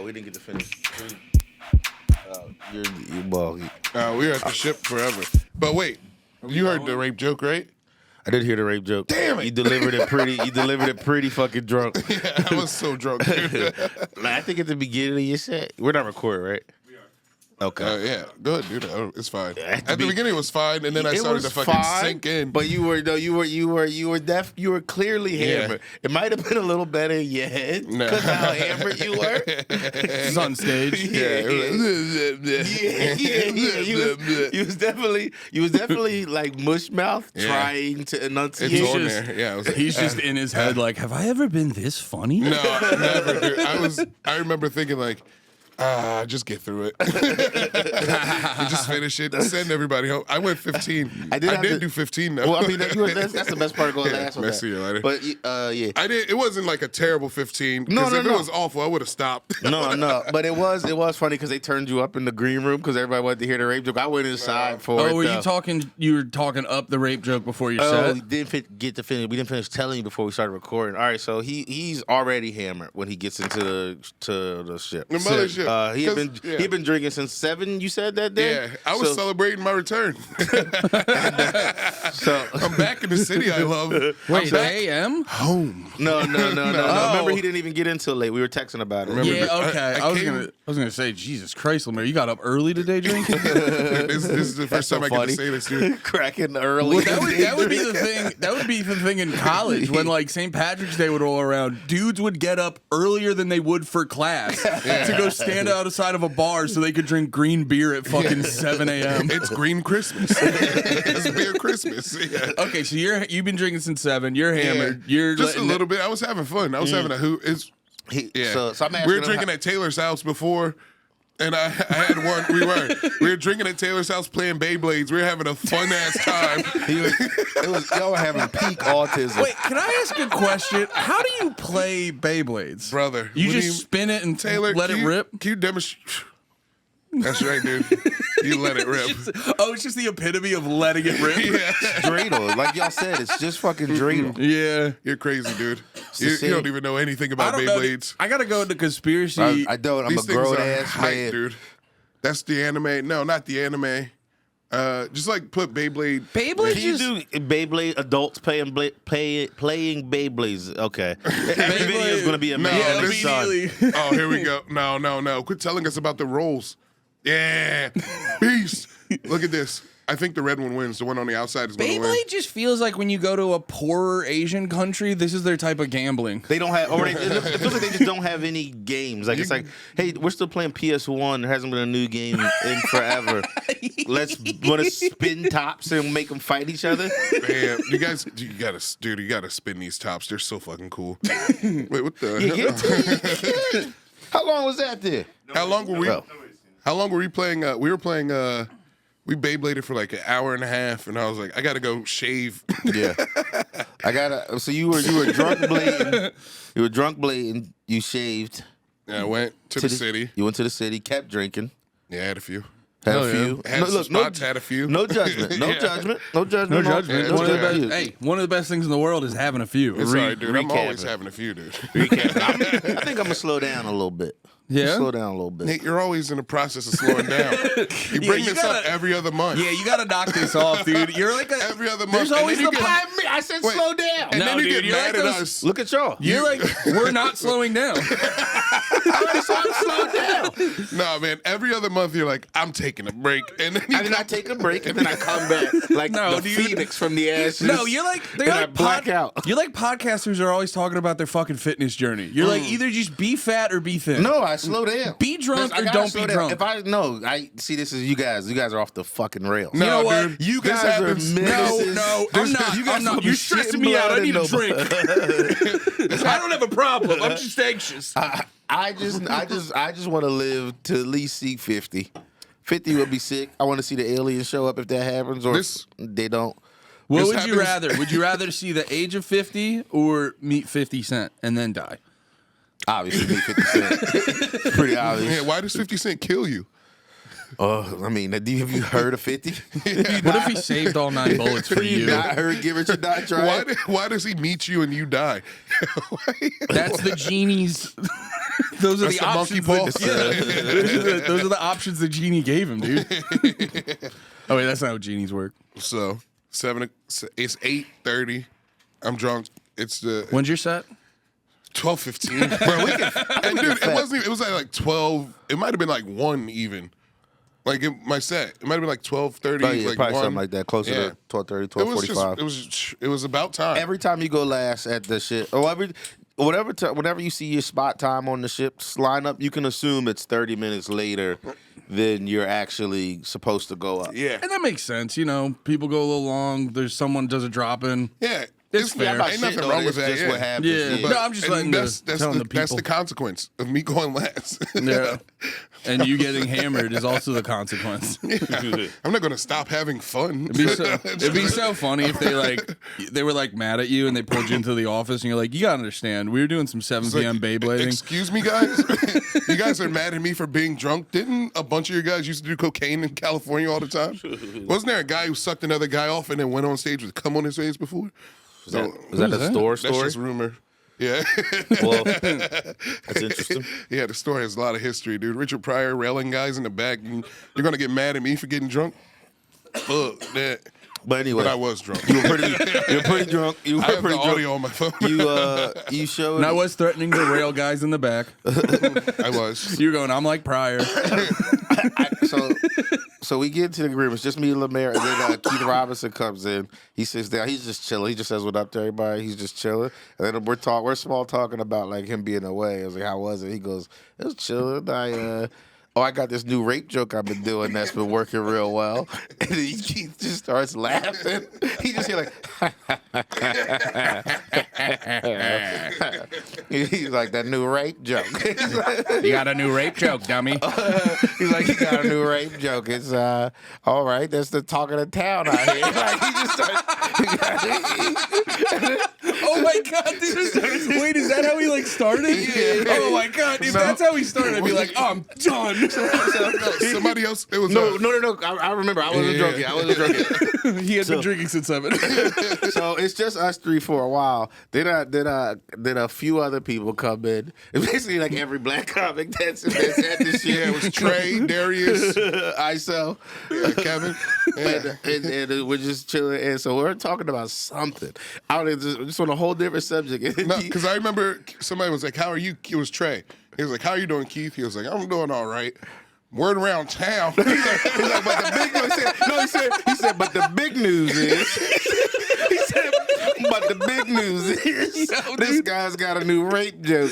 Oh, we didn't get to finish. You're boggy. We were at the ship forever. But wait, you heard the rape joke, right? I did hear the rape joke. Damn it! You delivered it pretty. You delivered it pretty fucking drunk. Yeah, I was so drunk. Dude. I think at the beginning of your set, we're not recording, right? Okay. Yeah, go ahead, dude. It's fine. Yeah, At the beginning, it was fine, and then I started to fucking sink in. But you were clearly hammered. It might have been a little better in your head because how hammered you were. It's on stage. Yeah. You was definitely like mush mouth trying to enunciate. It's on there. Yeah, He's just in his head like, have I ever been this funny? No, never, dude. I remember thinking like, just get through it. You just finish it. Send everybody home. I went 15. I did do 15 though. Well, I mean, that's the best part of going last on that. See you later. But yeah, I did. It wasn't like a terrible 15. No. If it was awful, I would have stopped. No. But it was funny because they turned you up in the green room because everybody wanted to hear the rape joke. I went inside for it. Oh, were you talking? You were talking up the rape joke before you said. We didn't get to finish. We didn't finish telling you before we started recording. All right, so he's already hammered when he gets into the ship. The mothership. He had been drinking since 7. You said that day. Yeah, I was celebrating my return. So I'm back in the city I love. Wait, AM? Home. No. Remember, he didn't even get in till late. We were texting about it. Yeah, okay. I was gonna say, Jesus Christ, LeMaire, you got up early today drinking? This is the first time I get to say this, dude. Cracking early. Well, that would be the thing. That would be the thing in college when like St. Patrick's Day would roll around. Dudes would get up earlier than they would for class to go stand outside of a bar so they could drink green beer at fucking 7 a.m. It's green Christmas. It's beer Christmas. Yeah. Okay, so you've been drinking since 7. You're hammered. You're just a little bit. I was having fun. I was having a hoot. So I'm asking we were drinking at Taylor's house before. And I had one. We were drinking at Taylor's house playing Beyblades. We were having a fun ass time. Y'all were having peak autism. Wait, can I ask a question? How do you play Beyblades, Brother? You just spin it and Taylor, let it rip. Can you demonstrate? That's right, dude. You let it rip. It's just the epitome of letting it rip. Yeah. Dreidel. Like y'all said, it's just fucking dreidel. Yeah. You're crazy, dude. You don't even know anything about Beyblades. I gotta go into conspiracy. I don't. I'm These a grown things are ass hype, man. dude. That's the anime. No, not the anime. Just like put Beyblade. Beyblade Can you do Beyblade adults playing Beyblades? Okay. Every video is going to be a man and his son. Oh, here we go. No. Quit telling us about the rolls. Yeah. Beast. Look at this. I think the red one wins. The one on the outside is going to win. Beyblade just feels like when you go to a poorer Asian country, this is their type of gambling. They don't have, it feels like they just don't have any games. Like it's like, hey, we're still playing PS1. There hasn't been a new game in forever. Want to spin tops and make them fight each other? Man, you gotta spin these tops. They're so fucking cool. Wait, what the hell? How long was that there? How long were we playing? We Beybladed for like an hour and a half, and I was like, I gotta go shave. Yeah, So you were drunk blading. You were drunk blading. You shaved. Yeah, I went to the city. You went to the city. Kept drinking. Yeah, I had a few. Had a few. Had some spots. Had a few. No judgment. No judgment. No judgment. Yeah, one of the best things in the world is having a few. It's all right, dude. I'm always having a few, dude. I think I'm gonna slow down a little bit. Yeah? Slow down a little bit. Nate, you're always in the process of slowing down. You bring this up every other month. Yeah, you gotta knock this off, dude. You're like every other month. There's always I said slow down. And then you get mad at us. Look at y'all. You're like, we're not slowing down. I'm slowing down. No, man. Every other month, you're like, I'm taking a break, and then I take a break, and then I come back like the phoenix from the ashes. No, you're like black out. You're like podcasters are always talking about their fucking fitness journey. You're like either just be fat or be thin. No, I slow down. Be drunk or don't be drunk. If I see this is you guys. You guys are off the fucking rails. No, you know what? dude, you guys are menaces. No, I'm not. You're stressing me out. I need a drink. I don't have a problem. I'm just anxious. I just want to live to at least see 50. 50 would be sick. I want to see the aliens show up if that happens, or they don't. What would you rather? Would you rather see the age of 50 or meet 50 Cent and then die? Obviously, meet 50 Cent. Pretty obvious. Yeah, why does 50 Cent kill you? I mean, have you heard of 50? What if he saved all 9 bullets for you? Not heard, give it your not try. Why does he meet you and you die? That's the genie's. Those are That's the options. monkey paw. Those are the options the genie gave him, dude. Oh wait, that's not how genies work. So it's 8:30. I'm drunk. It's the When's your set? 12:15. Bro, and dude, it wasn't even, it was like 12. It might have been like 1 even. Like my set. It might have been like 12:30. Oh, yeah, like probably 1. something like that. Closer to 12:30, 12:45. It was about time. Every time you go last at the shit, or whenever you see your spot time on the ship's lineup, you can assume it's 30 minutes later than you're actually supposed to go up. Yeah. And that makes sense. You know, people go a little long. There's someone does a drop in. Yeah. It's fair. Ain't nothing wrong with that. Just yeah. what happens. Yeah, Yeah. no, I'm just letting that's telling the people. That's the consequence of me going last. Yeah. And you getting hammered is also the consequence. I'm not gonna stop having fun. It'd be so funny if they were like mad at you and they pulled you into the office and you're like, you gotta understand, we were doing some 7 p.m. Beyblading. Excuse me, guys. You guys are mad at me for being drunk. Didn't a bunch of your guys used to do cocaine in California all the time? Wasn't there a guy who sucked another guy off and then went on stage with cum on his face before? Was that a store That's story? just rumor. Yeah. Well, that's interesting. Yeah, the story has a lot of history, dude. Richard Pryor railing guys in the back. You're going to get mad at me for getting drunk? Fuck that. But anyway, But I was drunk. you were pretty drunk. You were I have pretty the drunk. audio on my phone. You showed. And I was threatening to rail guys in the back. I was. You were going, I'm like Pryor. So we get into the agreement. It's just me and LeMaire, and then Keith Robinson comes in. He sits down. He's just chilling. He just says what up to everybody. He's just chilling. And then we're small talking about like him being away. I was like, how was it? He goes, it was chilling. I got this new rape joke I've been doing that's been working real well. And then Keith just starts laughing. He just hear like, he's like, that new rape joke. You got a new rape joke, dummy. He's like, you got a new rape joke. It's all right. That's the talk of the town out here. Like he just starts. Oh my god, dude. Wait, is that how he like started? Yeah. Oh my god, if that's how he started, I'd be like, oh, I'm done. Somebody else. It was No. I remember. I wasn't drunk yet. He had been drinking since 7. So it's just us 3 for a while. Then a few other people come in. It's basically like every black comic that's at this shit. Yeah, it was Trey, Darius, ISO, Kevin. Yeah. and we're just chilling. And so we're talking about something. I don't know, just on a whole different subject. No, because I remember somebody was like, "How are you?" It was Trey. He was like, "How are you doing, Keith?" He was like, "I'm doing all right." Word around town. He's like, but the big news. He said, but the big news is. He said, but the big news is this guy's got a new rape joke.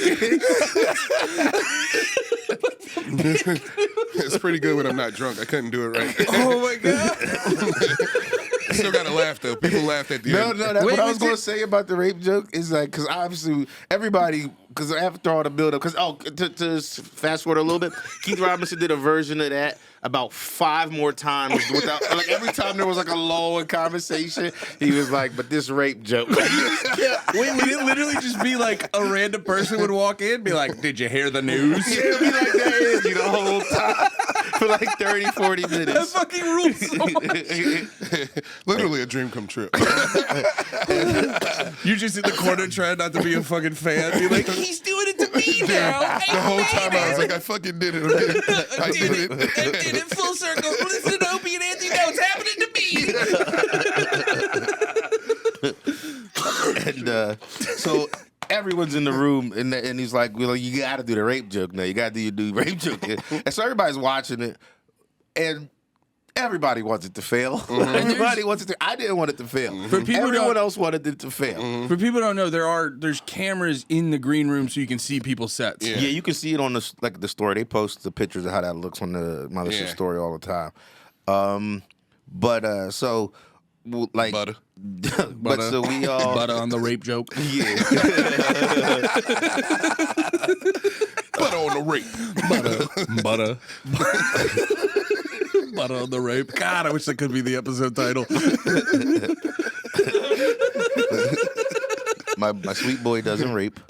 It's pretty good when I'm not drunk. I couldn't do it right. Oh my god. Still gotta laugh though. People laughed at the end. No. What I was going to say about the rape joke is like, because obviously everybody, because after all the build-up, because to fast forward a little bit, Keith Robinson did a version of that about 5 more times without, like every time there was like a lull in conversation, he was like, but this rape joke. Wait, would it literally just be like a random person would walk in and be like, did you hear the news? Yeah, it'd be like that the whole time for like 30, 40 That minutes. fucking rules so much. Literally a dream come true. You're just in the corner trying not to be a fucking fan. Be like, he's doing it to me now. The whole time I was like, I fucking did it. I did it. I did it full circle. Listen, Opie and Anthony, now it's happening to me. And so everyone's in the room, and he's like, well, you got to do the rape joke now. You got to do your new rape joke. And so everybody's watching it, and everybody wants it to fail. Mm-hmm. Everybody wants it to. I didn't want it to fail. For people Everyone else wanted it to fail. Mm-hmm. For people who don't know, there's cameras in the green room so you can see people's sets. Yeah. Yeah, you can see it on the story. They post the pictures of how that looks on the Mothership Yeah. story all the time. So like Butter. but so we all Butter on the rape joke. yeah. Butter on the rape. Butter. Butter on the rape. God, I wish that could be the episode title. My sweet boy doesn't rape.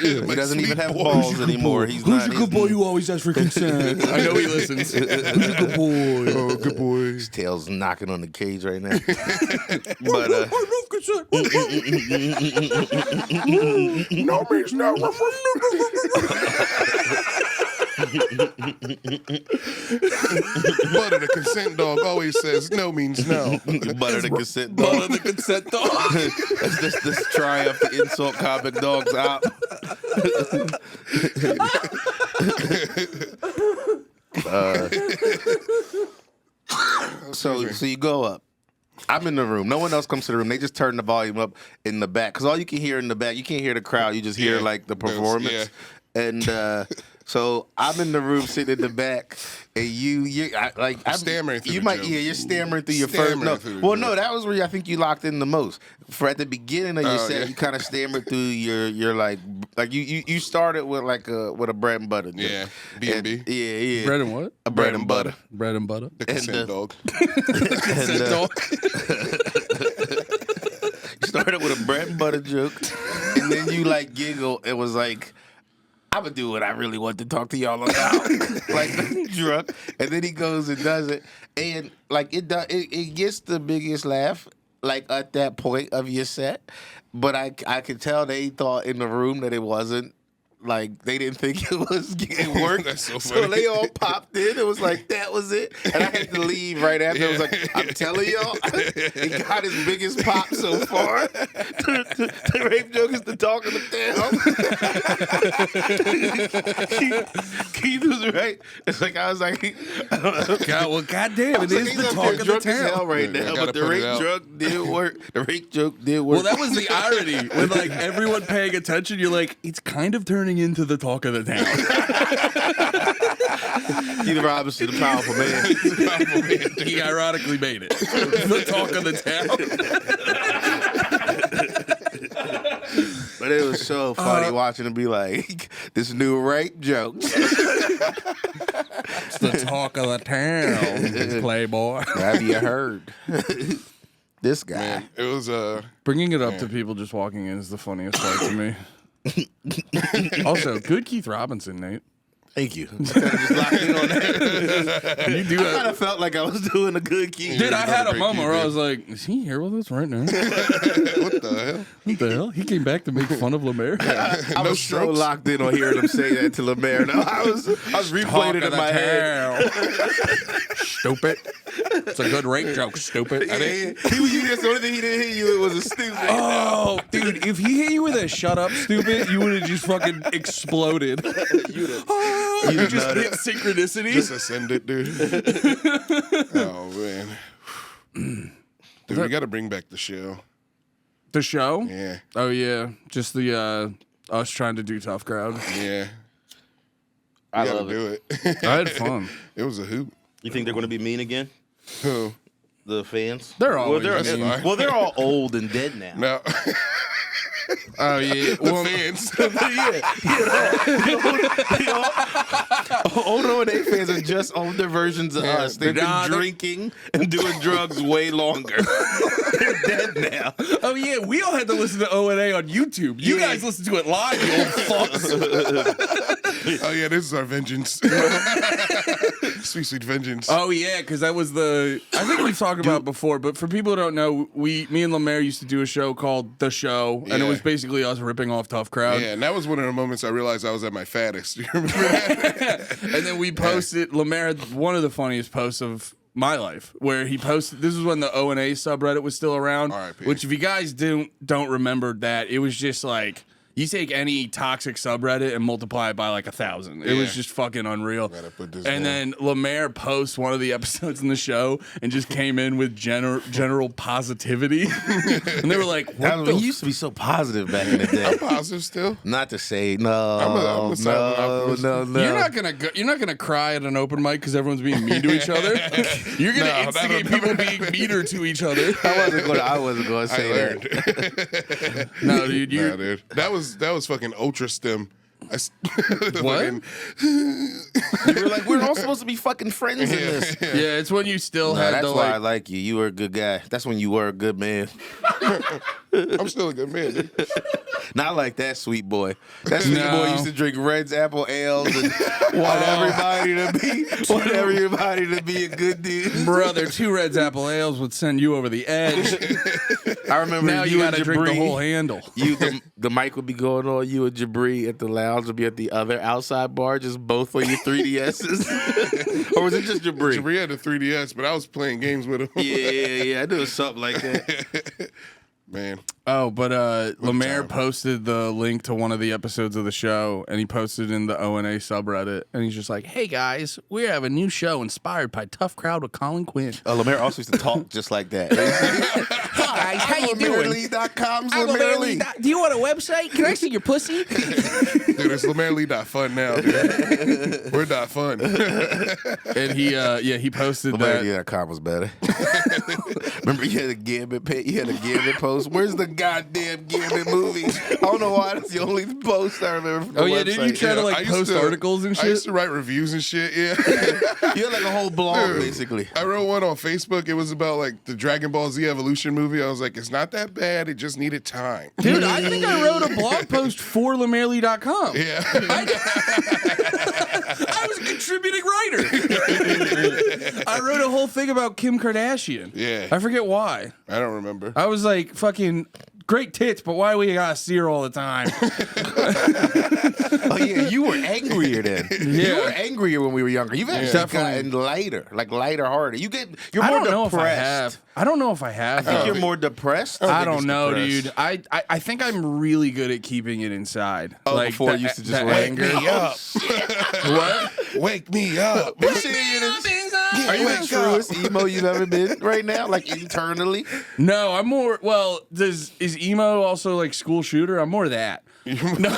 He doesn't even have boy. balls anymore. He's not. Who's a good boy who always asks for consent? I know he listens. Who's a good boy? Oh, good boy. His tail's knocking on the cage right now. But No means no. Butter the consent dog always says no means no. Butter the consent dog. Butter the consent dog. That's just this triumph to insult comic dogs out. So you go up. I'm in the room. No one else comes to the room. They just turn the volume up in the back. Because all you can hear in the back, you can't hear the crowd. You just hear like the performance. Yeah. And so I'm in the room sitting in the back, and I'm stammering through you the might, joke. yeah, you're stammering through your Stammering first. through the No, well, joke. no, that was where I think you locked in the most. For at the beginning of your set, yeah. you kind of stammered through your like you started with like a bread and butter. Joke. Yeah, B&B. Yeah. Bread and what? A bread and butter. Bread and butter. The consent dog. Consent dog. You started with a bread and butter joke, and then you like giggle. It was like, I'm gonna do what I really want to talk to y'all about, like drunk. And then he goes and does it, and like it gets the biggest laugh like at that point of your set. But I could tell they thought in the room that it wasn't. Like, they didn't think it was getting work. That's so So funny. they all popped in. It was like, that was it. And I had to leave right after. It was like, I'm telling y'all, it got his biggest pop so far. The rape joke is the talk of the town. Keith was right. It's like, I was like, I don't know. God, well, goddamn, it is He's the up talk there of the drunk as hell town. right Yeah, now, gotta but the put it rape out. joke did work. The rape joke did work. Well, that was the irony. When like everyone paying attention, you're like, it's kind of turning into the talk of the town. Keith Robinson, the powerful man. He ironically made it. The talk of the town. But it was so funny watching him be like, this new rape joke. It's the talk of the town, Playboy. Have you heard? This guy. Man, it was Bringing it up to people just walking in is the funniest part to me. Also, good Keith Robinson, Nate. Thank you. Just locked in on that. You do I kind of felt like I was doing a good Keith. Dude, I had a moment where I was like, is he here with us right now? what the hell? What the hell? He came back to make fun of LeMaire. I was so strokes? locked in on hearing him say that to LeMaire. No, I was replaying it in my head. Stupid. It's a good rape joke, stupid. He was that's the only thing he didn't hit you. It was a stupid. Oh, dude, if he hit you with a shut up, stupid, you would have just fucking exploded. You just hit synchronicity. Just ascended, dude. Oh man, dude, we got to bring back the show. The show? Yeah, Oh, yeah. Just the us trying to do tough crowd. yeah. I We gotta love do it. I had fun. It was a hoot. You think they're going to be mean again? Who? The fans? They're always mean. well, they're all old and dead now. No, Oh, yeah. the fans. Old O&A fans are just older versions of us. They've Nah, been they're- drinking and doing drugs way longer. They're dead now. Oh, yeah. We all had to listen to O&A on YouTube. You guys listen to it live, you old fucks. Oh yeah, this is our vengeance. Sweet, sweet vengeance. Oh, yeah, because that was I think we've talked about it before, but for people who don't know, me and LeMaire used to do a show called The Show, and it Yeah. was basically us ripping off Tough Crowd. Yeah, and that was one of the moments I realized I was at my fattest. You remember that? And then we posted, LeMaire had one of the funniest posts of my life, where he posted, this was when the O&A subreddit was still around, R.I.P.. which if you guys don't remember that, it was just like, you take any toxic subreddit and multiply it by like 1,000. It was Yeah. just fucking unreal. Gotta put this And down. then LeMaire posts one of the episodes in the show and just came in with general positivity. And they were like, what the He used to be so positive back in the day. I'm positive still. Not to say no, I'm a silent optimist. no. You're not gonna cry at an open mic because everyone's being mean to each other. You're gonna No, instigate that'll people being meaner to each other. I wasn't going to I say learned. that. No, dude, Nah, you're dude. That was fucking ultra stem. What? fucking- You were like, we're all supposed to be fucking friends in this. yeah. It's when you still No, had that's to why I like. like you. You were a good guy. That's when you were a good man. I'm still a good man, dude. Not like that sweet boy. That sweet No. boy used to drink Red's apple ales and want everybody to be a good dude. Brother, 2 Reds Apple Ales would send you over the edge. I remember now you gotta drink the whole handle. The mic would be going on. You and Jabri at the lounge would be at the other outside bar, just both on your 3DSs. Or was it just Jabri? Jabri had a 3DS, but I was playing games with him. Yeah. I knew it was something like that. Man. Oh, but LeMaire posted the link to one of the episodes of the show, and he posted in the O&A subreddit, and he's just like, "Hey guys, we have a new show inspired by Tough Crowd with Colin Quinn." LeMaire also used to talk just like that. Hey guys, how you doing? LeMaireLee.com's I'm LeMaire Lee. Do you want a website? Can I see your pussy? Dude, it's LeMaireLee.fun now, dude. We're not fun. And he posted that. LeMaireLee.com was better. Remember, you had a Gambit post. Where's the goddamn Gambit movie? I don't know why that's the only post I remember from the website. Didn't you try to like post articles and shit? I used to write reviews and shit, yeah. You had like a whole blog, basically. I wrote one on Facebook. It was about like the Dragon Ball Z Evolution movie. I was like, it's not that bad. It just needed time. Dude, I think I wrote a blog post for LeMaireLee.com. Yeah. I was a contributing writer. I wrote a whole thing about Kim Kardashian. Yeah. I forget why. I don't remember. I was like, fucking great tits, but why we gotta see her all the time? Oh yeah, you were angrier then. You were angrier when we were younger. You've actually gotten lighter, like lighter-hearted. You're more depressed. I don't know if I have. I think you're more depressed. I don't know, dude. I think I'm really good at keeping it inside. Oh, like before you used to just wake me up. What? Wake me up. Are you the truest emo you've ever been right now? Like internally? No, I'm more. Well, is emo also like school shooter? I'm more that. No.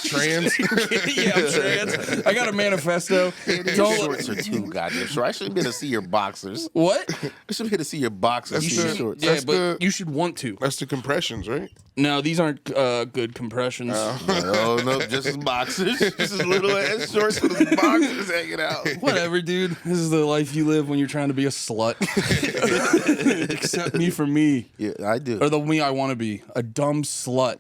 Trans? Yeah, I'm trans. I got a manifesto. Your shorts are too goddamn short. I shouldn't be able to see your boxers. What? I should be able to see your boxers. That's See your the- shorts. Yeah, That's but you should want to. That's the compressions, right? No, these aren't good compressions. Oh no, just as boxers. Just as little ass shorts with his boxers hanging out. Whatever, dude. This is the life you live when you're trying to be a slut. Accept me for me. Yeah, I do. Or the me I want to be. A dumb slut.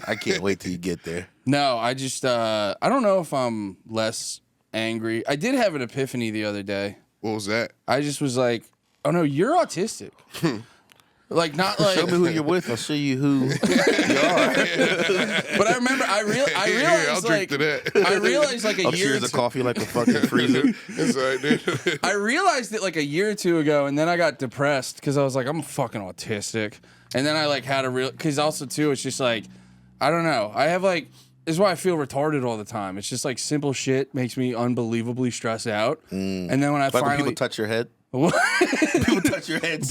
I can't wait till you get there. No, I just, I don't know if I'm less angry. I did have an epiphany the other day. What was that? I just was like, oh no, you're autistic. Like, not like. Show me who you're with. I'll show you who you are. But I remember, I realized, I'll drink like, to that. I realized like a I'll year. cheers a coffee like a fucking freezer. That's all right, dude. I realized it like a year or two ago, and then I got depressed because I was like, I'm fucking autistic. And then I like had a real, because also too, it's just like, I don't know. I have like, this is why I feel retarded all the time. It's just like simple shit makes me unbelievably stressed out. And then when I Like when finally people touch your head. What? People touch your head.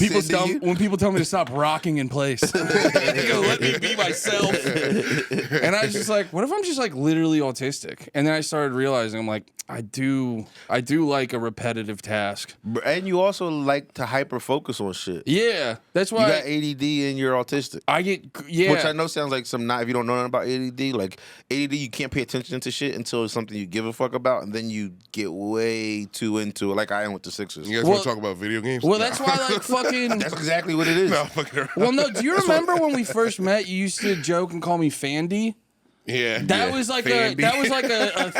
When people tell me to stop rocking in place, they go, let me be myself. And I was just like, what if I'm just like literally autistic? And then I started realizing, I'm like, I do like a repetitive task. And you also like to hyper focus on shit. Yeah, that's why You got ADD and you're autistic. I get Which I know sounds like some not, if you don't know nothing about ADD, like ADD, you can't pay attention to shit until it's something you give a fuck about, and then you get way too into it, like I am with the Sixers. You guys want to talk about video games? Well, that's why like fucking. That's exactly what it is. No, fucking around. Well, no. Do you remember when we first met? You used to joke and call me Fandy. Yeah. That was like a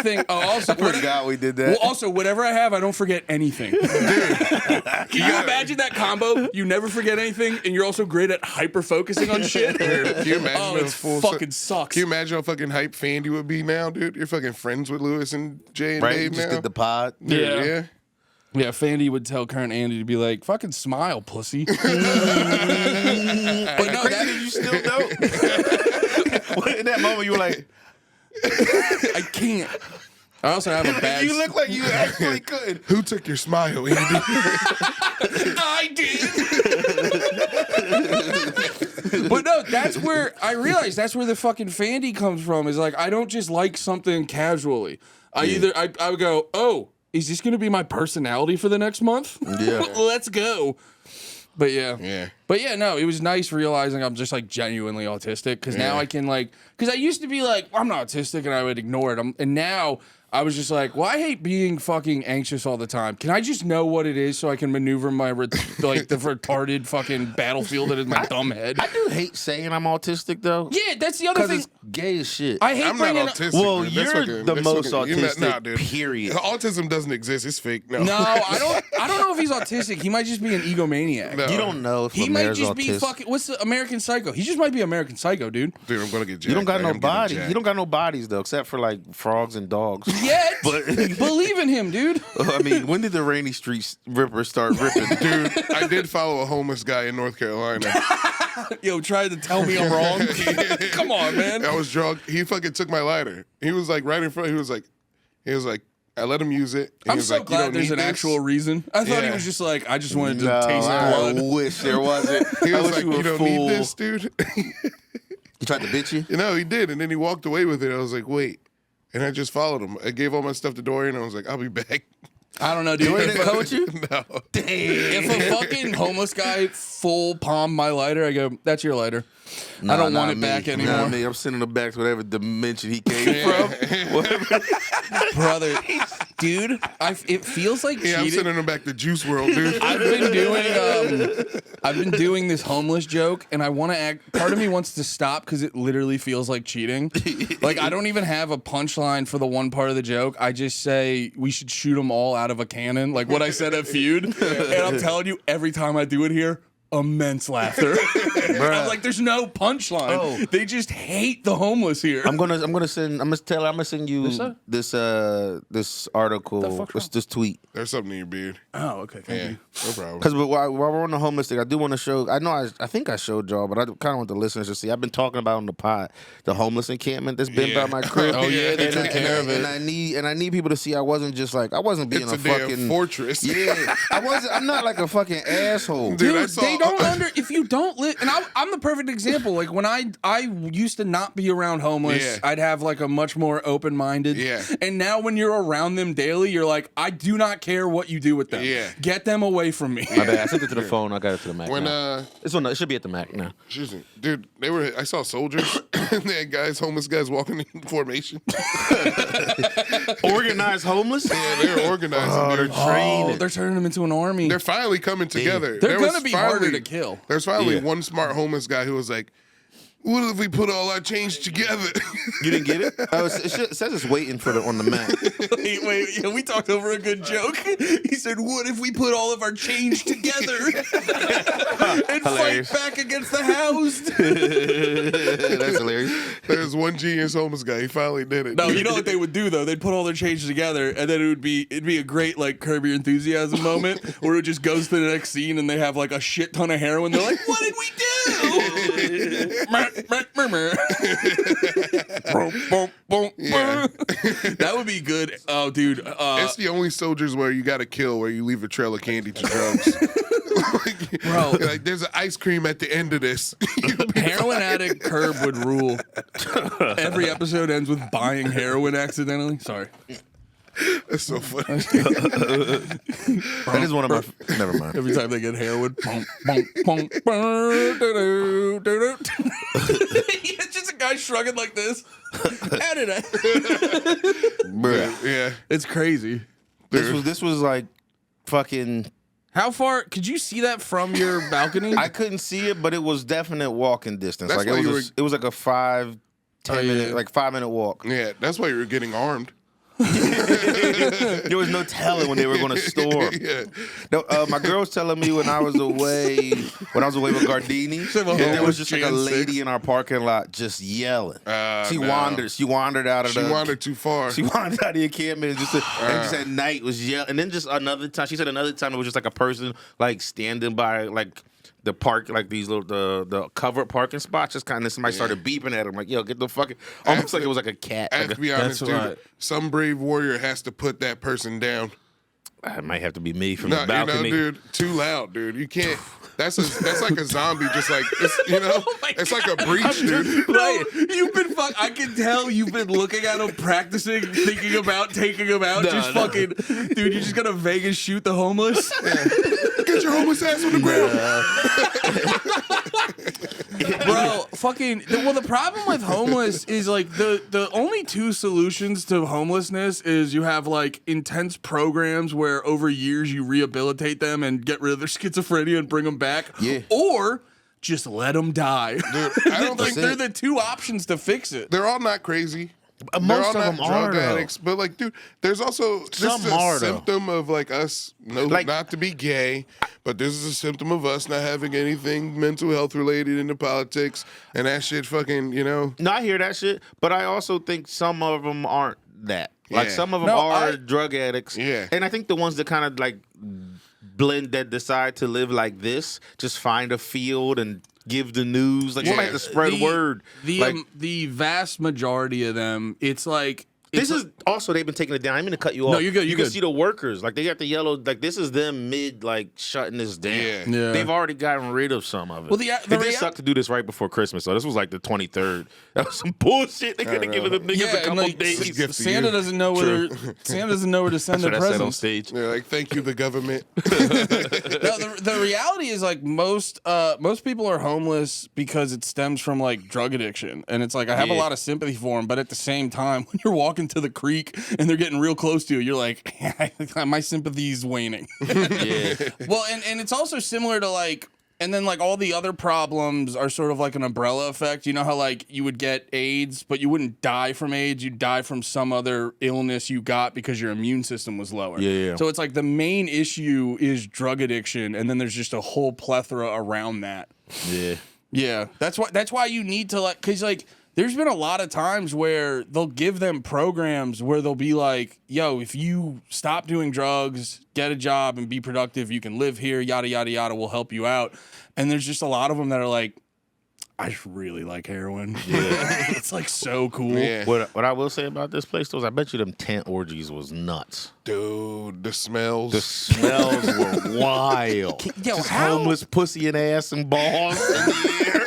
thing. Oh, also, I forgot we did that. well, also, whatever I have, I don't forget anything. Dude, can you imagine that combo? You never forget anything, and you're also great at hyper focusing on shit. Can you imagine Oh, how it fucking sucks. Can you imagine how fucking hype Fandy would be now, dude? You're fucking friends with Lewis and Jay and Right? You Dave just now. did the pod. Yeah. Yeah, Fandy would tell current Andy to be like, "Fucking smile, pussy." But no, Crazy that you still don't. In that moment, you were like, I can't. I also have a bad. you look like you actually could. Who took your smile, Andy? I did. But no, that's where I realized that's where the fucking Fandy comes from. Is like I don't just like something casually. I would go, oh, is this gonna be my personality for the next month? Yeah. Let's go. But yeah. Yeah. But yeah, no, it was nice realizing I'm just like genuinely autistic because now I can like, because I used to be like, I'm not autistic and I would ignore it. And now I was just like, well, I hate being fucking anxious all the time. Can I just know what it is so I can maneuver my like the retarded fucking battlefield that is my dumb head? I do hate saying I'm autistic though. Yeah, that's the other Because thing. it's gay as shit. I hate I'm not bringing. autistic. Well, dude. you're the most autistic, dude. period. Autism doesn't exist. It's fake. No. No, I don't know if he's autistic. He might just be an egomaniac. No. You don't know if He LeMaire might LeMaire's just be autistic. fucking. What's the American Psycho? He just might be American Psycho, dude. Dude, I'm gonna get jacked. You don't got I no am getting body. jacked. You don't got no bodies though, except for like frogs and dogs. Yet, But- believe in him, dude. I mean, when did the Rainy Street Ripper start ripping? Dude, I did follow a homeless guy in North Carolina. Yo, tried to tell me I'm wrong. Come on, man. I was drunk. He fucking took my lighter. He was like right in front. He was like, I let him use it. He I'm was so like, glad "You there's don't an need actual this?" reason. I thought he Yeah. was just like, I just wanted to No, taste the I blood. wish there wasn't. He I was wish like, you were you don't fool. need this, dude. He tried to bitch you. You know, he did, and then he walked away with it. I was like, wait, and I just followed him. I gave all my stuff to Dorian. I was like, I'll be back. I don't know, dude. Dorian didn't come with you? No. If a fucking homeless guy full palm my lighter, I go, that's your lighter. I don't want it back anymore. Nah, me. I'm sending him back to whatever dimension he came from. Whatever. Brother, dude, it feels like Yeah, I'm cheating. sending him back to Juice World, dude. I've been doing this homeless joke, and I want to act. Part of me wants to stop because it literally feels like cheating. Like I don't even have a punchline for the one part of the joke. I just say we should shoot them all out of a cannon, like what I said at Feud. And I'm telling you, every time I do it here, immense laughter. I'm like, there's no punchline. Oh. They just hate the homeless here. I'm gonna send you this article. This tweet. There's something in your beard. Oh, okay, thank Yeah, you. no problem. Because while we're on the homeless thing, I do want to show. I think I showed y'all, but I kind of want the listeners to see. I've been talking about on the pod the homeless encampment that's been by my crib. Oh, yeah, they took care of it. And I need people to see I wasn't being It's a a damn fucking fortress. Yeah, I'm not like a fucking asshole. Dude, I Dude, saw- they don't if you don't live, and I'm the perfect example. Like when I used to not be around homeless, Yeah. I'd have like a much more open minded. Yeah. And now when you're around them daily, you're like, I do not care what you do with them. Yeah. Get them away from me. My bad. I sent it to the phone. I got it to the Mac. When now. It should be at the Mac now. excuse me, dude, I saw soldiers and they had homeless guys walking in formation. Organized homeless. Yeah, they were organizing. Oh, they're dude. training. They're turning them into an army. They're finally coming together. They're There was gonna be harder finally- to kill. There's finally Yeah. one smart homeless guy who was like, "What if we put all our change together?" You didn't get it? Oh, it says it's waiting for on the Mac. Wait, yeah, we talked over a good joke. He said, "What if we put all of our change together and Hilarious. fight back against the housed?" That's hilarious. There's one genius homeless guy. He finally did it. No, you know what they would do though? They'd put all their change together, and then it'd be a great like Curb Your Enthusiasm moment where it just goes to the next scene, and they have like a shit ton of heroin. They're like, "What did we do?" Yeah. That would be good. Oh, dude. It's the only soldiers where you got to kill where you leave a trail of candy to drugs. Bro. Like, there's an ice cream at the end of this. Heroin addict Curb would rule. Every episode ends with buying heroin accidentally. Sorry. That's so funny. That is one of my. Never mind. Every time they get heroin. It's just a guy shrugging like this. How did I? Bruh. Yeah. It's crazy. This was like fucking. How far could you see that from your balcony? I couldn't see it, but it was definite walking distance. That's Like why it you was. It was like a 5-10 minute, yeah. like 5 minute walk. Yeah, that's why you were getting armed. There was no telling when they were going to storm. Yeah. No, my girl was telling me when I was away with Gardini, there was just like a Jan lady 6. in our parking lot just yelling. She no. wandered. She wandered out of She the. wandered too far. She wandered out of the encampment and just at night was yelling. And then just another time, she said another time it was just like a person like standing by like the park, like these little the covered parking spots. Just kind of somebody started beeping at him like, "Yo, get the fucking." Almost like it was like a cat. I have Like to be honest, That's dude. right. Some brave warrior has to put that person down. it might have to be me from No, the balcony. dude, too loud, dude. You can't. That's like a zombie. Just like it's, it's like a breach, dude. Bro, you've been I can tell you've been looking at him, practicing, thinking about taking him out. No, just no. fucking, dude. You're just gonna Vegas shoot the homeless. Get your homeless ass on the ground. Bro, fucking. Well, the problem with homeless is like the only two solutions to homelessness is you have like intense programs where over years you rehabilitate them and get rid of their schizophrenia and bring them back. Yeah. Or just let them die. Dude, I don't Like think they're the two options to fix it. they're all not crazy. Most they're all of them not drug are, though. addicts, but like, dude, there's also Some this is are, a though. symptom of like us, not to be gay, but this is a symptom of us not having anything mental health related into politics, and that shit fucking, No, I hear that shit, but I also think some of them aren't that. Like Yeah. some of them No, are drug addicts. Yeah. And I think the ones that kind of like blend that decide to live like this, just find a field and give the news. Like somebody has to spread word. The vast majority of them, it's like This is also they've been taking it down. I'm gonna cut you off. No, you're good, You you're can good. see the workers, like they got the yellow. Like this is them mid, like shutting this down. Yeah. They've already gotten rid of some of it. Well, the it did suck to do this right before Christmas. So this was like the 23rd. That was some bullshit. They could have given them niggas a and couple like, days. gift to Santa you. doesn't know where Santa doesn't know where to send That's their what I said on presents. stage. they're like, thank you, the government. No, the reality is like most people are homeless because it stems from like drug addiction, and it's like I have a lot of sympathy for them, but at the same time, when you're walking to the creek and they're getting real close to you, you're like, my sympathy's waning. Yeah. Well, and it's also similar to like. And then, like, all the other problems are sort of like an umbrella effect. You know how, like, you would get AIDS, but you wouldn't die from AIDS. You'd die from some other illness you got because your immune system was lower. Yeah. So it's like the main issue is drug addiction, and then there's just a whole plethora around that. Yeah. Yeah, that's why you need to, like, because, like, there's been a lot of times where they'll give them programs where they'll be like, yo, if you stop doing drugs, get a job, and be productive, you can live here, yada, yada, yada, we'll help you out. And there's just a lot of them that are like, I just really like heroin. Yeah. It's like so cool. Yeah. What I will say about this place though is I bet you them tent orgies was nuts. Dude, the smells. The smells were wild. Yo, Just how- homeless pussy and ass and balls in the air.